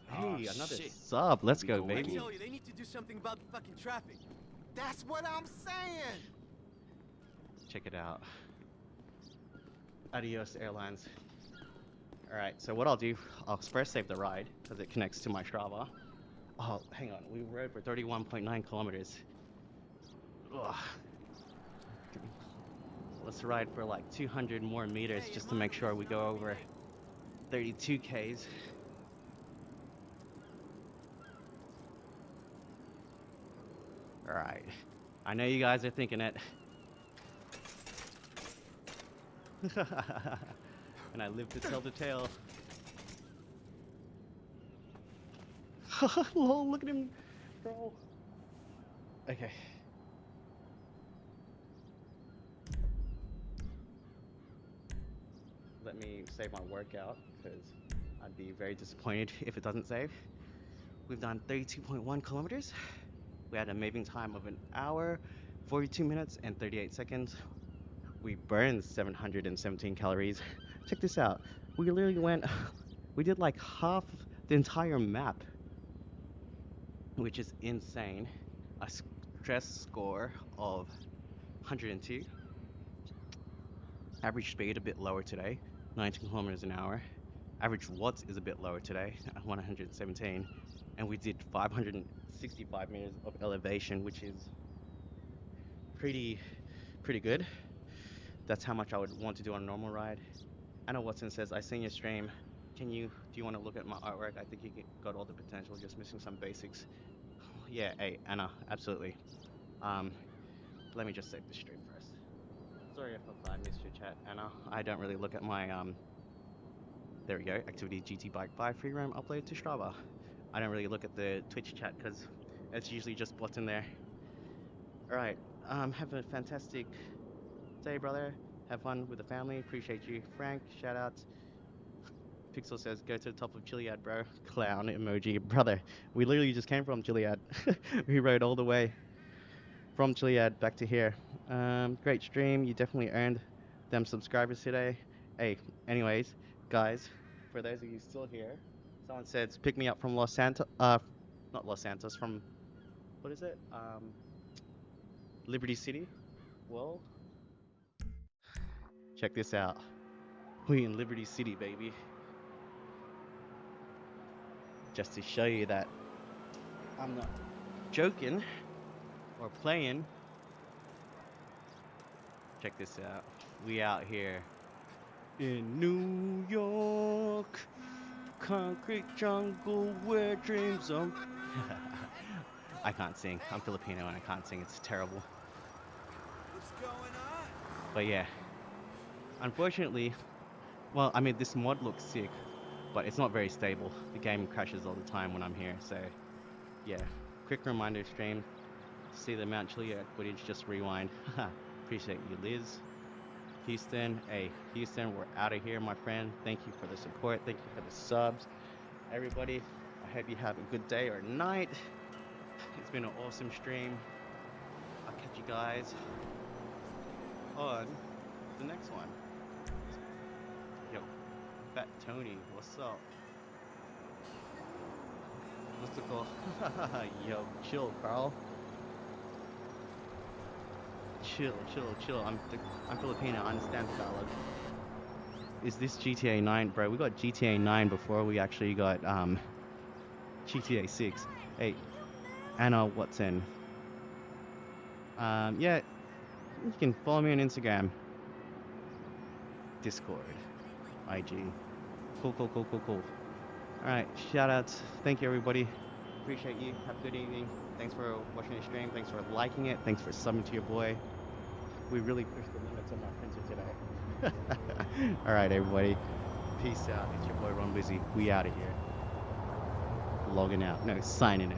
Hey, another shit. sub. Let's Here we go, go baby. again. tell you, they need to do something about the fucking traffic. That's what I'm saying. Check it out. Adios Airlines. Alright, so what I'll do, I'll first save the ride, because it connects to my Strava. Oh, hang on, we rode for 31.9 kilometers. Ugh. Let's ride for like 200 more meters just to make sure we go over 32 Ks. Alright, I know you guys are thinking it. And I live to tell the tale. Lol, look at him, bro. Okay. Let me save my workout because I'd be very disappointed if it doesn't save. We've done 32.1 kilometers. We had an amazing time of an hour, 42 minutes, and 38 seconds. We burned 717 calories. Check this out. We literally went, we did like half the entire map, which is insane. A stress score of 102. Average speed a bit lower today, 19 kilometers an hour. Average watts is a bit lower today, 117. And we did 565 meters of elevation, which is pretty pretty good. That's how much I would want to do on a normal ride. Anna Watson says, I seen your stream. Do you want to look at my artwork? I think you got all the potential, just missing some basics. Yeah, hey, Anna, absolutely. Um, Let me just save the stream first. Sorry if I missed your chat, Anna. I don't really look at my, there we go, activity GT Bike by free roam uploaded to Strava. I don't really look at the Twitch chat because it's usually just bots in there. Alright, have a fantastic day, brother. Have fun with the family. Appreciate you. Frank, shout out. Pixel says, go to the top of Chiliad, bro. Clown emoji. Brother, we literally just came from Chiliad. We rode all the way from Chiliad back to here. Great stream. You definitely earned them subscribers today. Hey, anyways, guys, for those of you still here, someone said, pick me up from Los Santos. Not Los Santos, from, what is it? Liberty City. Well, check this out. We in Liberty City, baby. Just to show you that I'm not joking or playing. Check this out. We out here in New York, concrete jungle where dreams are. I can't sing. I'm Filipino and I can't sing. It's terrible. What's going on? But yeah, unfortunately, well, I mean, this mod looks sick, but it's not very stable. The game crashes all the time when I'm here. So yeah, quick reminder stream. See the Mount Chiliad footage, just rewind. Appreciate you, Liz. Houston, hey, Houston, we're out of here, my friend. Thank you for the support. Thank you for the subs. Everybody, I hope you have a good day or night. It's been an awesome stream. I'll catch you guys on the next one. Yo, Fat Tony, what's up? What's the call? Yo, chill, Carl. Chill. I'm Filipino. I understand Tagalog. Is this GTA 9, bro? We got GTA 9 before we actually got GTA 6. Hey, Anna Watson. Yeah, you can follow me on Instagram, Discord, IG. Cool. All right, shout outs. Thank you, everybody. Appreciate you. Have a good evening. Thanks for watching the stream. Thanks for liking it. Thanks for subbing to your boy. We really pushed the limits on my printer today. All right, everybody. Peace out. It's your boy Ron Busy. We out of here. Logging out. No, signing out.